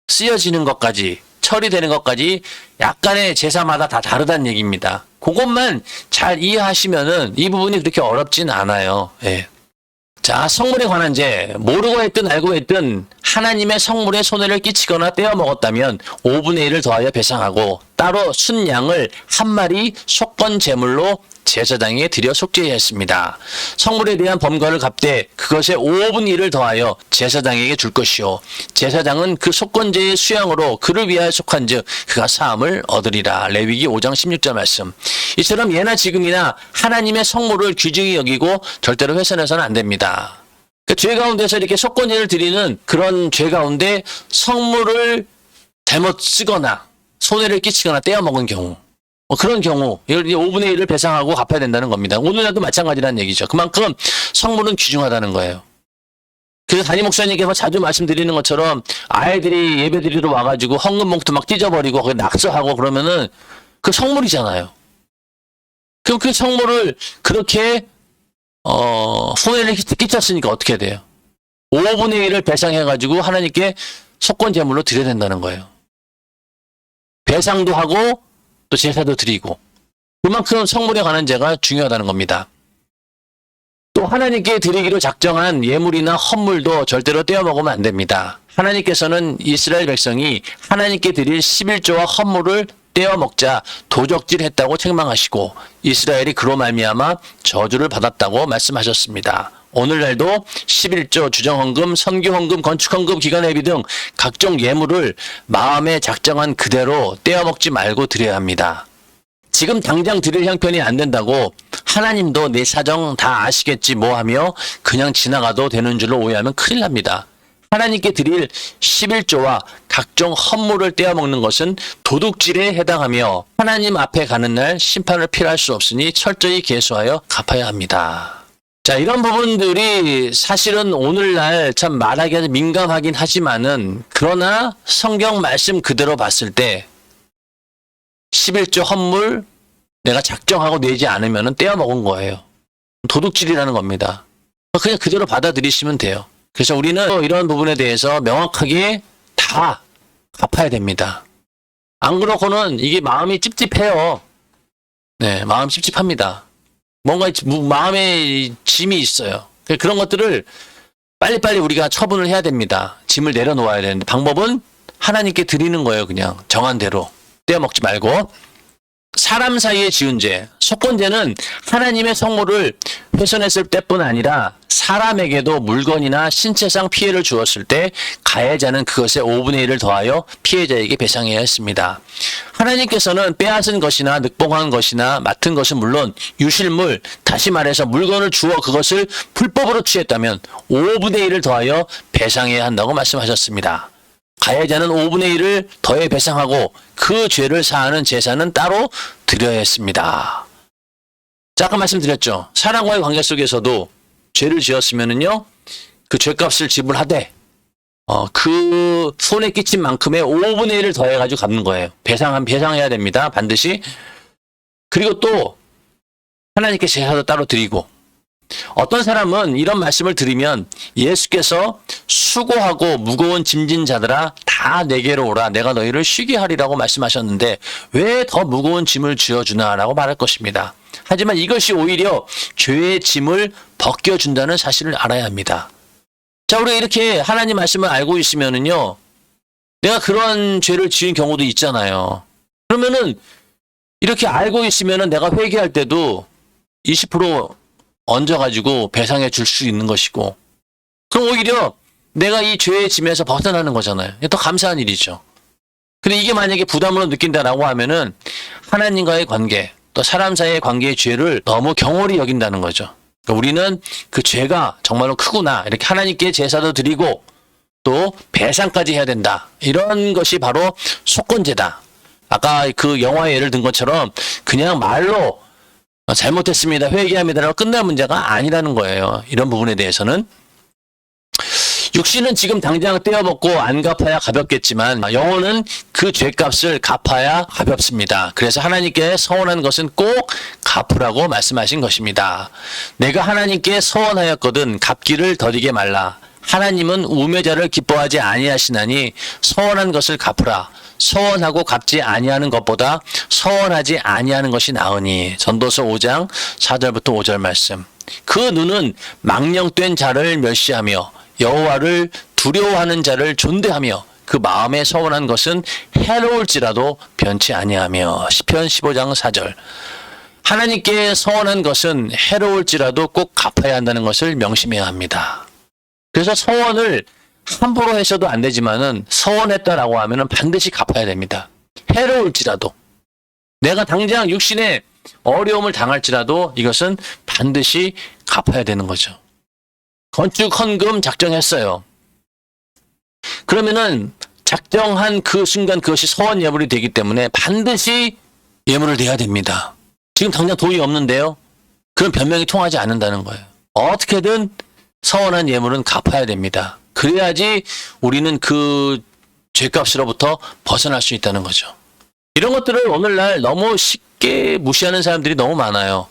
쓰여지는 것까지, 처리되는 것까지 약간의 제사마다 다 다르다는 얘기입니다. 그것만 잘 이해하시면은 이 부분이 그렇게 어렵진 않아요. 예. 자, 성물에 관한 죄, 모르고 했든 알고 했든 하나님의 성물에 손해를 끼치거나 떼어 먹었다면 5분의 1을 더하여 배상하고 따로 순양을 한 마리 속건 제물로 제사장에게 드려 속죄해야 했습니다. 성물에 대한 범과를 갚되 그것의 5분의 1을 더하여 제사장에게 줄 것이요. 제사장은 그 속건제의 수양으로 그를 위하여 속한즉 그가 사함을 얻으리라. 레위기 5장 16절 말씀. 이처럼 예나 지금이나 하나님의 성물을 귀중히 여기고 절대로 훼손해서는 안 됩니다. 그 죄 가운데서 이렇게 속건제를 드리는 그런 죄 가운데 성물을 잘못 쓰거나 손해를 끼치거나 떼어 먹은 경우, 그런 경우 이걸 5분의 1을 배상하고 갚아야 된다는 겁니다. 오늘날도 마찬가지라는 얘기죠. 그만큼 성물은 귀중하다는 거예요. 그래서 담임 목사님께서 자주 말씀드리는 것처럼 아이들이 예배드리러 와가지고 헌금 봉투 막 찢어버리고 거기 낙서하고 그러면은 그 성물이잖아요. 그럼 그 성물을 그렇게 손해를 끼쳤으니까 어떻게 돼요? 5분의 1을 배상해가지고 하나님께 속건 제물로 드려야 된다는 거예요. 배상도 하고 또 제사도 드리고 그만큼 성물에 관한 죄가 중요하다는 겁니다. 또 하나님께 드리기로 작정한 예물이나 헌물도 절대로 떼어 먹으면 안 됩니다. 하나님께서는 이스라엘 백성이 하나님께 드릴 11조와 헌물을 떼어 먹자 도적질했다고 책망하시고 이스라엘이 그로 말미암아 저주를 받았다고 말씀하셨습니다. 오늘날도 11조, 주정헌금, 선교헌금, 건축헌금, 기간예비 등 각종 예물을 마음에 작정한 그대로 떼어먹지 말고 드려야 합니다. 지금 당장 드릴 형편이 안 된다고 하나님도 내 사정 다 아시겠지 뭐 하며 그냥 지나가도 되는 줄로 오해하면 큰일 납니다. 하나님께 드릴 11조와 각종 헌물을 떼어먹는 것은 도둑질에 해당하며 하나님 앞에 가는 날 심판을 피할 수 없으니 철저히 계수하여 갚아야 합니다. 자, 이런 부분들이 사실은 오늘날 참 말하기가 민감하긴 하지만은 그러나 성경 말씀 그대로 봤을 때 11조 헌물 내가 작정하고 내지 않으면 떼어먹은 거예요. 도둑질이라는 겁니다. 그냥 그대로 받아들이시면 돼요. 그래서 우리는 이런 부분에 대해서 명확하게 다 갚아야 됩니다. 안 그렇고는 이게 마음이 찝찝해요. 네, 마음 찝찝합니다. 뭔가 마음에 짐이 있어요. 그런 것들을 빨리빨리 우리가 처분을 해야 됩니다. 짐을 내려놓아야 되는데 방법은 하나님께 드리는 거예요. 그냥 정한 대로 떼어먹지 말고. 사람 사이에 지은 죄, 속건죄는 하나님의 성물을 훼손했을 때뿐 아니라 사람에게도 물건이나 신체상 피해를 주었을 때 가해자는 그것의 5분의 1을 더하여 피해자에게 배상해야 했습니다. 하나님께서는 빼앗은 것이나 늑봉한 것이나 맡은 것은 물론 유실물, 다시 말해서 물건을 주어 그것을 불법으로 취했다면 5분의 1을 더하여 배상해야 한다고 말씀하셨습니다. 가해자는 5분의 1을 더해 배상하고 그 죄를 사하는 제사는 따로 드려야 했습니다. 자, 아까 말씀드렸죠. 사람과의 관계 속에서도 죄를 지었으면은요, 그 죄값을 지불하되, 그 손에 끼친 만큼의 5분의 1을 더해가지고 갚는 거예요. 배상해야 됩니다. 반드시. 그리고 또, 하나님께 제사도 따로 드리고, 어떤 사람은 이런 말씀을 들으면 예수께서 수고하고 무거운 짐진 자들아 다 내게로 오라 내가 너희를 쉬게 하리라고 말씀하셨는데 왜 더 무거운 짐을 지어주나 라고 말할 것입니다. 하지만 이것이 오히려 죄의 짐을 벗겨준다는 사실을 알아야 합니다. 자, 우리가 이렇게 하나님 말씀을 알고 있으면은요, 내가 그런 죄를 지은 경우도 있잖아요. 그러면은 이렇게 알고 있으면은 내가 회개할 때도 20% 얹어가지고 배상해 줄 수 있는 것이고, 그럼 오히려 내가 이 죄의 짐에서 벗어나는 거잖아요. 더 감사한 일이죠. 근데 이게 만약에 부담으로 느낀다라고 하면은 하나님과의 관계, 또 사람 사이의 관계의 죄를 너무 경홀히 여긴다는 거죠. 그러니까 우리는 그 죄가 정말로 크구나, 이렇게 하나님께 제사도 드리고 또 배상까지 해야 된다. 이런 것이 바로 속건제다. 아까 그 영화의 예를 든 것처럼 그냥 말로 잘못했습니다, 회개합니다라고 끝날 문제가 아니라는 거예요. 이런 부분에 대해서는. 육신은 지금 당장 떼어먹고 안 갚아야 가볍겠지만 영혼은 그 죄값을 갚아야 가볍습니다. 그래서 하나님께 서원한 것은 꼭 갚으라고 말씀하신 것입니다. 내가 하나님께 서원하였거든 갚기를 더디게 말라. 하나님은 우매자를 기뻐하지 아니하시나니 서원한 것을 갚으라. 서원하고 갚지 아니하는 것보다 서원하지 아니하는 것이 나으니. 전도서 5장 4절부터 5절 말씀. 그 눈은 망령된 자를 멸시하며 여호와를 두려워하는 자를 존대하며 그 마음에 서원한 것은 해로울지라도 변치 아니하며. 시편 15장 4절. 하나님께 서원한 것은 해로울지라도 꼭 갚아야 한다는 것을 명심해야 합니다. 그래서 서원을 함부로 해서도 안 되지만은 서원했다라고 하면은 반드시 갚아야 됩니다. 해로울지라도, 내가 당장 육신에 어려움을 당할지라도 이것은 반드시 갚아야 되는 거죠. 건축 헌금 작정했어요. 그러면은 작정한 그 순간 그것이 서원 예물이 되기 때문에 반드시 예물을 내야 됩니다. 지금 당장 돈이 없는데요. 그럼 변명이 통하지 않는다는 거예요. 어떻게든 서원한 예물은 갚아야 됩니다. 그래야지 우리는 그 죄값으로부터 벗어날 수 있다는 거죠. 이런 것들을 오늘날 너무 쉽게 무시하는 사람들이 너무 많아요.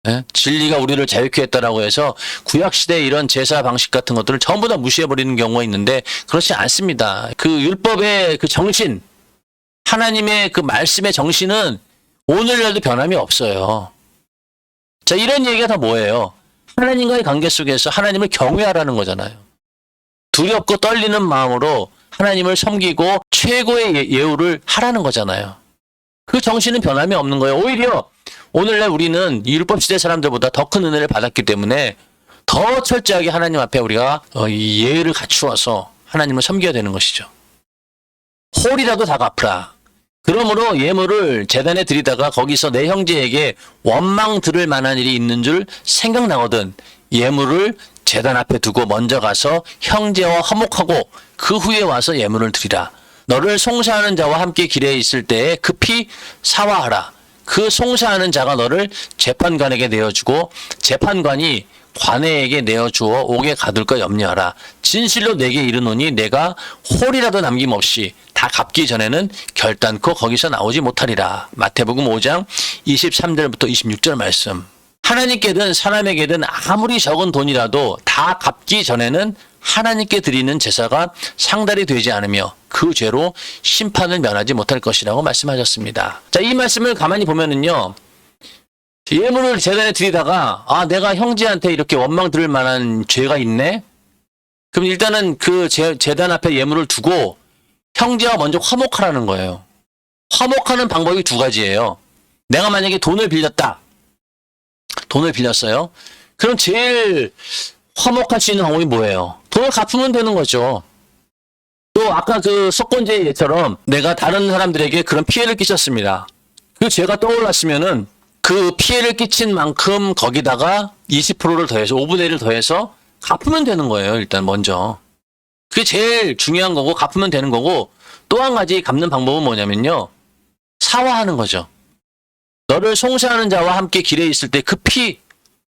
예? 진리가 우리를 자유케 했다라고 해서 구약시대의 이런 제사 방식 같은 것들을 전부 다 무시해버리는 경우가 있는데 그렇지 않습니다. 그 율법의 그 정신, 하나님의 그 말씀의 정신은 오늘날도 변함이 없어요. 자, 이런 얘기가 다 뭐예요? 하나님과의 관계 속에서 하나님을 경외하라는 거잖아요. 두렵고 떨리는 마음으로 하나님을 섬기고 최고의 예우를 하라는 거잖아요. 그 정신은 변함이 없는 거예요. 오히려 오늘날 우리는 이 율법 시대 사람들보다 더 큰 은혜를 받았기 때문에 더 철저하게 하나님 앞에 우리가 이 예의를 갖추어서 하나님을 섬겨야 되는 것이죠. 홀이라도 다 갚으라. 그러므로 예물을 제단에 드리다가 거기서 내 형제에게 원망 들을 만한 일이 있는 줄 생각나거든 예물을 제단 앞에 두고 먼저 가서 형제와 화목하고 그 후에 와서 예물을 드리라. 너를 송사하는 자와 함께 길에 있을 때에 급히 사화하라. 그 송사하는 자가 너를 재판관에게 내어주고 재판관이 관에에게 내어주어 옥에 가둘 것 염려하라. 진실로 내게 이르노니 내가 홀이라도 남김없이 다 갚기 전에는 결단코 거기서 나오지 못하리라. 마태복음 5장 23절부터 26절 말씀. 하나님께든 사람에게든 아무리 적은 돈이라도 다 갚기 전에는 하나님께 드리는 제사가 상달이 되지 않으며 그 죄로 심판을 면하지 못할 것이라고 말씀하셨습니다. 자, 이 말씀을 가만히 보면은요. 예물을 제단에 드리다가 내가 형제한테 이렇게 원망 들을 만한 죄가 있네? 그럼 일단은 그 제단 앞에 예물을 두고 형제와 먼저 화목하라는 거예요. 화목하는 방법이 두 가지예요. 내가 만약에 돈을 빌렸다. 돈을 빌렸어요. 그럼 제일 화목할 수 있는 방법이 뭐예요? 돈을 갚으면 되는 거죠. 또 아까 그 속건제 예처럼 내가 다른 사람들에게 그런 피해를 끼쳤습니다. 그 죄가 떠올랐으면은 그 피해를 끼친 만큼 거기다가 20%를 더해서 5분의 1을 더해서 갚으면 되는 거예요. 일단 먼저. 그게 제일 중요한 거고 갚으면 되는 거고 또 한 가지 갚는 방법은 뭐냐면요. 사화하는 거죠. 너를 송사하는 자와 함께 길에 있을 때 급히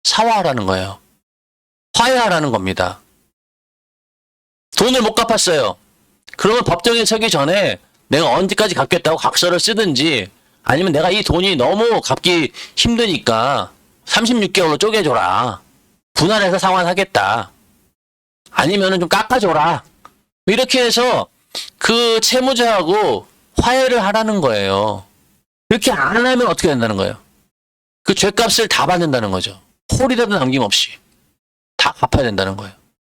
사화하라는 거예요. 화해하라는 겁니다. 돈을 못 갚았어요. 그러면 법정에 서기 전에 내가 언제까지 갚겠다고 각서를 쓰든지 아니면 내가 이 돈이 너무 갚기 힘드니까 36개월로 쪼개줘라. 분할해서 상환하겠다. 아니면은 좀 깎아줘라. 이렇게 해서 그 채무자하고 화해를 하라는 거예요. 이렇게 안 하면 어떻게 된다는 거예요? 그 죄값을 다 받는다는 거죠. 홀이라도 남김없이 다 갚아야 된다는 거예요.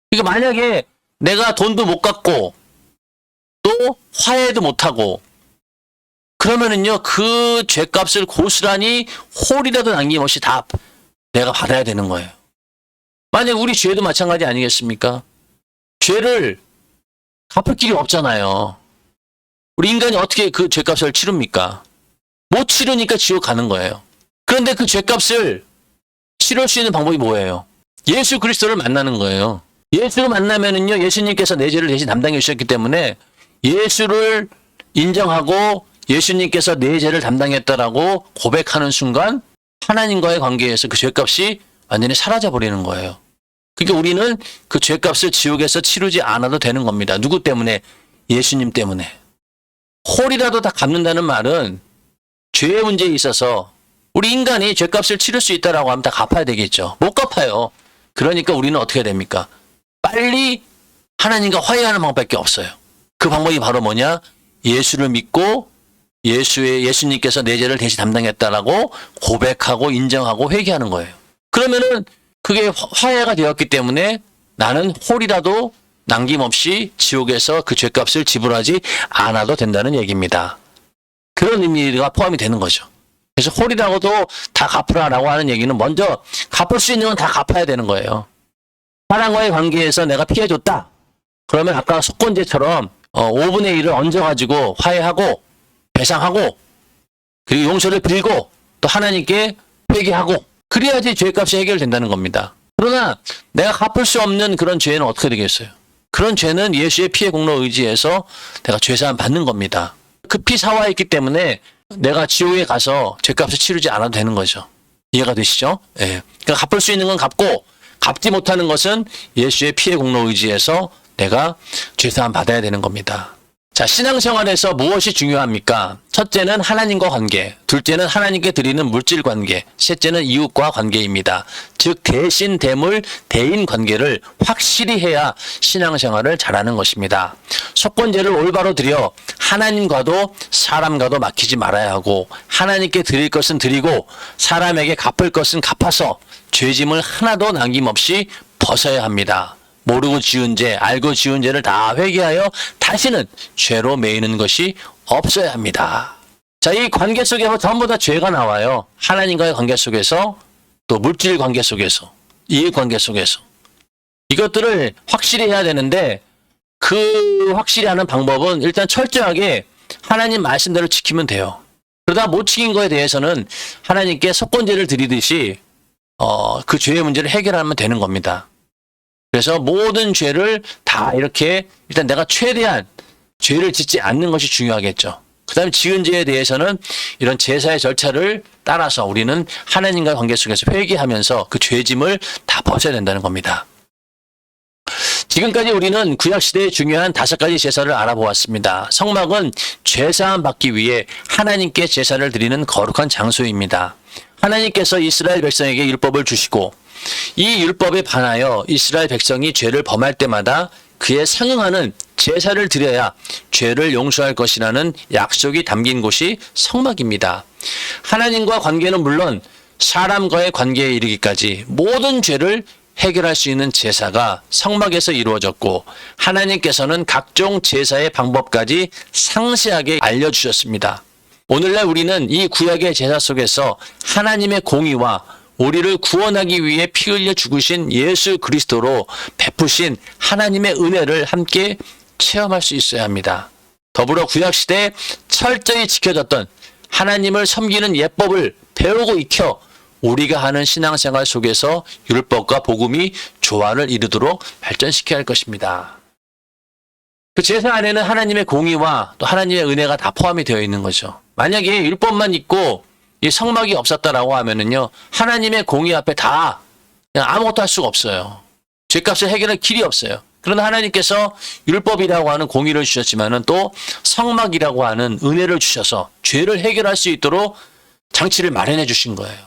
그러니까 만약에 내가 돈도 못 갚고 또 화해도 못하고 그러면은요 그 죄값을 고스란히 홀이라도 남김없이 다 내가 받아야 되는 거예요. 만약 우리 죄도 마찬가지 아니겠습니까? 죄를 갚을 길이 없잖아요. 우리 인간이 어떻게 그 죄값을 치릅니까? 못 치르니까 지옥 가는 거예요. 그런데 그 죄값을 치를 수 있는 방법이 뭐예요? 예수 그리스도를 만나는 거예요. 예수를 만나면은요, 예수님께서 내 죄를 대신 담당해 주셨기 때문에 예수를 인정하고 예수님께서 내 죄를 담당했다라고 고백하는 순간 하나님과의 관계에서 그 죄값이 완전히 사라져 버리는 거예요. 그러니까 우리는 그 죄값을 지옥에서 치르지 않아도 되는 겁니다. 누구 때문에? 예수님 때문에. 홀이라도 다 갚는다는 말은 죄의 문제에 있어서 우리 인간이 죄값을 치를 수 있다라고 하면 다 갚아야 되겠죠. 못 갚아요. 그러니까 우리는 어떻게 해야 됩니까? 빨리 하나님과 화해하는 방법밖에 없어요. 그 방법이 바로 뭐냐? 예수를 믿고 예수님께서 내 죄를 대신 담당했다라고 고백하고 인정하고 회개하는 거예요. 그러면은 그게 화해가 되었기 때문에 나는 홀이라도 남김없이 지옥에서 그 죄값을 지불하지 않아도 된다는 얘기입니다. 그런 의미가 포함이 되는 거죠. 그래서 홀이라고도 다 갚으라라고 하는 얘기는 먼저 갚을 수 있는 건 다 갚아야 되는 거예요. 사람과의 관계에서 내가 피해줬다. 그러면 아까 속건제처럼 5분의 1을 얹어가지고 화해하고 배상하고 그리고 용서를 빌고 또 하나님께 회개하고 그래야지 죄값이 해결된다는 겁니다. 그러나 내가 갚을 수 없는 그런 죄는 어떻게 되겠어요? 그런 죄는 예수의 피의 공로 의지해서 내가 죄사함 받는 겁니다. 급히 사화했기 때문에 내가 지옥에 가서 죄값을 치르지 않아도 되는 거죠. 이해가 되시죠? 예. 그러니까 갚을 수 있는 건 갚고 갚지 못하는 것은 예수의 피의 공로 의지해서 내가 죄사함 받아야 되는 겁니다. 자, 신앙생활에서 무엇이 중요합니까? 첫째는 하나님과 관계, 둘째는 하나님께 드리는 물질 관계, 셋째는 이웃과 관계입니다. 즉 대신 대물 대인 관계를 확실히 해야 신앙생활을 잘하는 것입니다. 속건제를 올바로 드려 하나님과도 사람과도 막히지 말아야 하고 하나님께 드릴 것은 드리고 사람에게 갚을 것은 갚아서 죄짐을 하나도 남김없이 벗어야 합니다. 모르고 지은 죄, 알고 지은 죄를 다 회개하여 다시는 죄로 매이는 것이 없어야 합니다. 자, 이 관계 속에서 전부 다 죄가 나와요. 하나님과의 관계 속에서, 또 물질 관계 속에서, 이익 관계 속에서. 이것들을 확실히 해야 되는데 그 확실히 하는 방법은 일단 철저하게 하나님 말씀대로 지키면 돼요. 그러다 못 지킨 거에 대해서는 하나님께 속건제를 드리듯이 그 죄의 문제를 해결하면 되는 겁니다. 그래서 모든 죄를 다 이렇게 일단 내가 최대한 죄를 짓지 않는 것이 중요하겠죠. 그 다음에 지은 죄에 대해서는 이런 제사의 절차를 따라서 우리는 하나님과의 관계 속에서 회개하면서 그 죄짐을 다 벗어야 된다는 겁니다. 지금까지 우리는 구약시대의 중요한 5가지 제사를 알아보았습니다. 성막은 죄사함 받기 위해 하나님께 제사를 드리는 거룩한 장소입니다. 하나님께서 이스라엘 백성에게 율법을 주시고 이 율법에 반하여 이스라엘 백성이 죄를 범할 때마다 그에 상응하는 제사를 드려야 죄를 용서할 것이라는 약속이 담긴 곳이 성막입니다. 하나님과 관계는 물론 사람과의 관계에 이르기까지 모든 죄를 해결할 수 있는 제사가 성막에서 이루어졌고 하나님께서는 각종 제사의 방법까지 상세하게 알려주셨습니다. 오늘날 우리는 이 구약의 제사 속에서 하나님의 공의와 우리를 구원하기 위해 피 흘려 죽으신 예수 그리스도로 베푸신 하나님의 은혜를 함께 체험할 수 있어야 합니다. 더불어 구약시대에 철저히 지켜졌던 하나님을 섬기는 예법을 배우고 익혀 우리가 하는 신앙생활 속에서 율법과 복음이 조화를 이루도록 발전시켜야 할 것입니다. 그 제사 안에는 하나님의 공의와 또 하나님의 은혜가 다 포함이 되어 있는 거죠. 만약에 율법만 있고 이 성막이 없었다라고 하면은요, 하나님의 공의 앞에 다 그냥 아무것도 할 수가 없어요. 죄값을 해결할 길이 없어요. 그러나 하나님께서 율법이라고 하는 공의를 주셨지만은 또 성막이라고 하는 은혜를 주셔서 죄를 해결할 수 있도록 장치를 마련해 주신 거예요.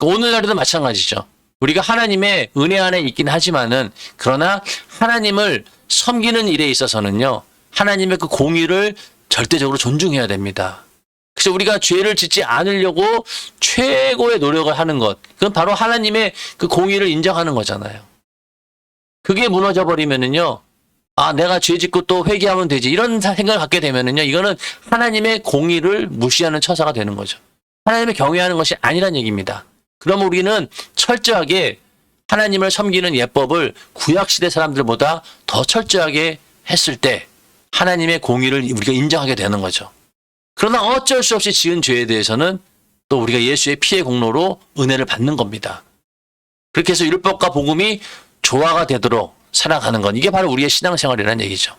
오늘날에도 마찬가지죠. 우리가 하나님의 은혜 안에 있긴 하지만은 그러나 하나님을 섬기는 일에 있어서는요, 하나님의 그 공의를 절대적으로 존중해야 됩니다. 그래서 우리가 죄를 짓지 않으려고 최고의 노력을 하는 것, 그건 바로 하나님의 그 공의를 인정하는 거잖아요. 그게 무너져 버리면은요, 아, 내가 죄 짓고 또 회개하면 되지, 이런 생각을 갖게 되면은요, 이거는 하나님의 공의를 무시하는 처사가 되는 거죠. 하나님을 경외하는 것이 아니란 얘기입니다. 그럼 우리는 철저하게 하나님을 섬기는 예법을 구약시대 사람들보다 더 철저하게 했을 때 하나님의 공의를 우리가 인정하게 되는 거죠. 그러나 어쩔 수 없이 지은 죄에 대해서는 또 우리가 예수의 피의 공로로 은혜를 받는 겁니다. 그렇게 해서 율법과 복음이 조화가 되도록 살아가는 것. 이게 바로 우리의 신앙생활이라는 얘기죠.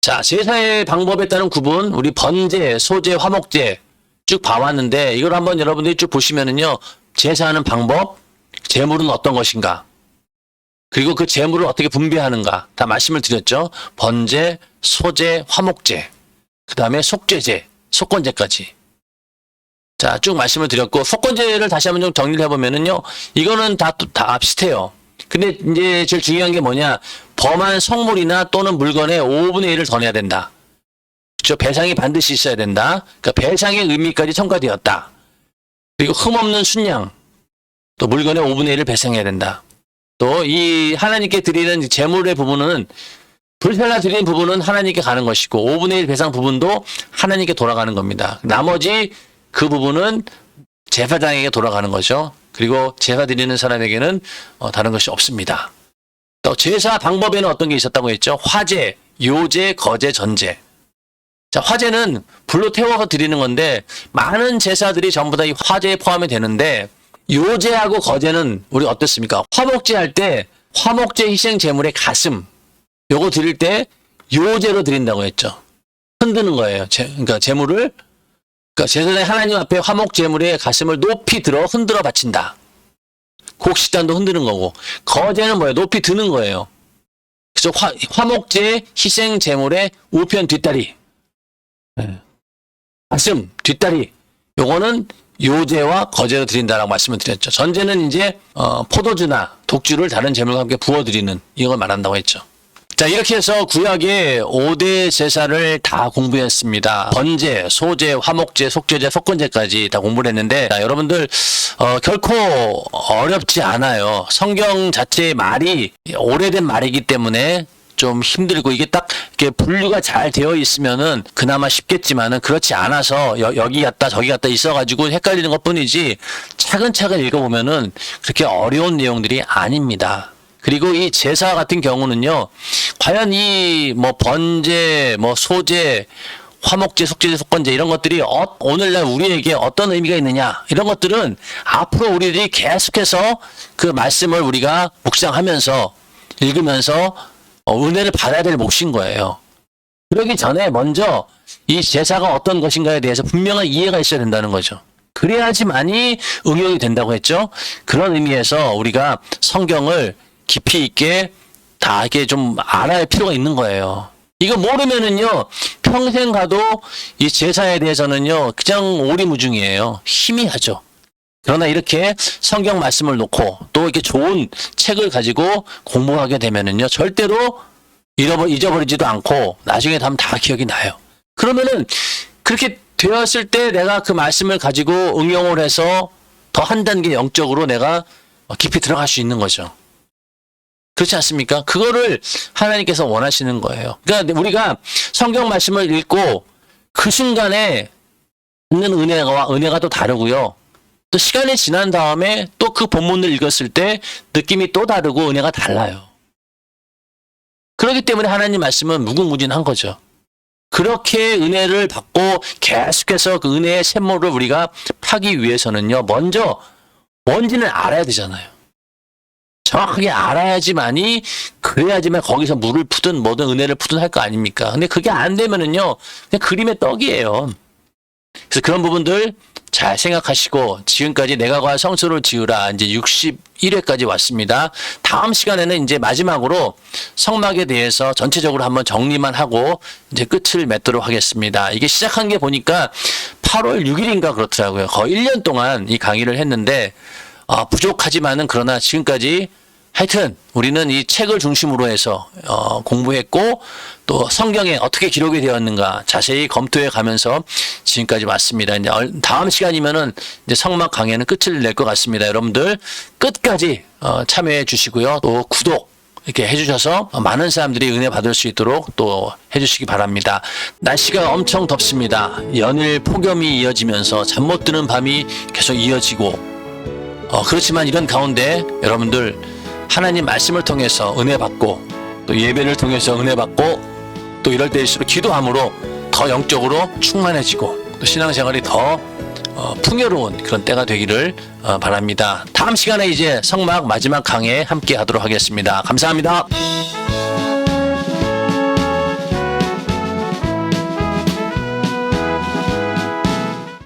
자, 제사의 방법에 따른 구분, 우리 번제, 소제, 화목제 쭉 봐왔는데 이걸 한번 여러분들이 쭉 보시면은요. 제사하는 방법, 제물은 어떤 것인가, 그리고 그 제물을 어떻게 분배하는가 다 말씀을 드렸죠. 번제, 소제, 화목제, 그 다음에 속죄제, 속건제까지. 자, 쭉 말씀을 드렸고, 속건제를 다시 한번 좀 정리를 해보면은요, 이거는 다 비슷해요. 근데 이제 제일 중요한 게 뭐냐, 범한 성물이나 또는 물건의 5분의 1을 더 내야 된다. 그렇죠? 배상이 반드시 있어야 된다. 그러니까 배상의 의미까지 첨가되었다. 그리고 흠없는 순양, 또 물건의 5분의 1을 배상해야 된다. 또 이 하나님께 드리는 제물의 부분은, 불살라 드리는 부분은 하나님께 가는 것이고 5분의 1 배상 부분도 하나님께 돌아가는 겁니다. 나머지 그 부분은 제사장에게 돌아가는 거죠. 그리고 제사 드리는 사람에게는 다른 것이 없습니다. 또 제사 방법에는 어떤 게 있었다고 했죠? 화제, 요제, 거제, 전제. 자, 화제는 불로 태워서 드리는 건데 많은 제사들이 전부 다 이 화제에 포함이 되는데, 요제하고 거제는 우리 어떻습니까? 화목제 할 때 화목제 희생 제물의 가슴, 요거 드릴 때 요제로 드린다고 했죠. 흔드는 거예요. 그러니까 제물을, 그러니까 제사장이 하나님 앞에 화목 제물의 가슴을 높이 들어 흔들어 바친다. 곡식단도 흔드는 거고, 거제는 뭐예요? 높이 드는 거예요. 그래서 화목제 희생 제물의 우편 뒷다리, 가슴, 뒷다리, 요거는 요제와 거제로 드린다라고 말씀을 드렸죠. 전제는 이제 포도주나 독주를 다른 제물과 함께 부어드리는 이걸 말한다고 했죠. 자, 이렇게 해서 구약의 5대 제사를 다 공부했습니다. 번제, 소제, 화목제, 속죄제, 속건제까지 다 공부를 했는데, 자, 여러분들 결코 어렵지 않아요. 성경 자체의 말이 오래된 말이기 때문에 좀 힘들고, 이게 딱 이렇게 분류가 잘 되어 있으면은 그나마 쉽겠지만은 그렇지 않아서 여기 갔다 저기 갔다 있어가지고 헷갈리는 것뿐이지, 차근차근 읽어보면은 그렇게 어려운 내용들이 아닙니다. 그리고 이 제사 같은 경우는요, 과연 이 뭐 번제, 뭐 소제, 화목제, 속죄제, 속건제 이런 것들이 오늘날 우리에게 어떤 의미가 있느냐, 이런 것들은 앞으로 우리들이 계속해서 그 말씀을 우리가 묵상하면서 읽으면서 은혜를 받아야 될 몫인 거예요. 그러기 전에 먼저 이 제사가 어떤 것인가에 대해서 분명한 이해가 있어야 된다는 거죠. 그래야지만이 응용이 된다고 했죠. 그런 의미에서 우리가 성경을 깊이 있게 다 이렇게 좀 알아야 할 필요가 있는 거예요. 이거 모르면은요, 평생 가도 이 제사에 대해서는요, 그냥 오리무중이에요. 희미하죠. 그러나 이렇게 성경 말씀을 놓고 또 이렇게 좋은 책을 가지고 공부하게 되면은요, 절대로 잊어버리지도 않고 나중에 하면 다 기억이 나요. 그러면은 그렇게 되었을 때 내가 그 말씀을 가지고 응용을 해서 더 한 단계 영적으로 내가 깊이 들어갈 수 있는 거죠. 그렇지 않습니까? 그거를 하나님께서 원하시는 거예요. 그러니까 우리가 성경 말씀을 읽고 그 순간에 있는 은혜가 또 다르고요. 또 시간이 지난 다음에 또 그 본문을 읽었을 때 느낌이 또 다르고 은혜가 달라요. 그렇기 때문에 하나님 말씀은 무궁무진한 거죠. 그렇게 은혜를 받고 계속해서 그 은혜의 샘물을 우리가 파기 위해서는요, 먼저 뭔지는 알아야 되잖아요. 정확하게 알아야지만이, 그래야지만 거기서 물을 푸든 뭐든 은혜를 푸든 할 거 아닙니까? 근데 그게 안 되면은요, 그냥 그림의 떡이에요. 그래서 그런 부분들 잘 생각하시고, 지금까지 내가 과 성소를 지으라 이제 61회까지 왔습니다. 다음 시간에는 이제 마지막으로 성막에 대해서 전체적으로 한번 정리만 하고 이제 끝을 맺도록 하겠습니다. 이게 시작한 게 보니까 8월 6일인가 그렇더라고요. 거의 1년 동안 이 강의를 했는데, 부족하지만은 그러나 지금까지 하여튼 우리는 이 책을 중심으로 해서 공부했고, 또 성경에 어떻게 기록이 되었는가 자세히 검토해 가면서 지금까지 왔습니다. 이제 다음 시간이면은 이제 성막 강의는 끝을 낼 것 같습니다. 여러분들 끝까지 참여해 주시고요. 또 구독 이렇게 해주셔서 많은 사람들이 은혜 받을 수 있도록 또 해주시기 바랍니다. 날씨가 엄청 덥습니다. 연일 폭염이 이어지면서 잠 못 드는 밤이 계속 이어지고, 그렇지만 이런 가운데 여러분들 하나님 말씀을 통해서 은혜 받고, 또 예배를 통해서 은혜 받고, 또 이럴 때일수록 기도함으로 더 영적으로 충만해지고, 또 신앙생활이 더 풍요로운 그런 때가 되기를 바랍니다. 다음 시간에 이제 성막 마지막 강해 함께 하도록 하겠습니다. 감사합니다.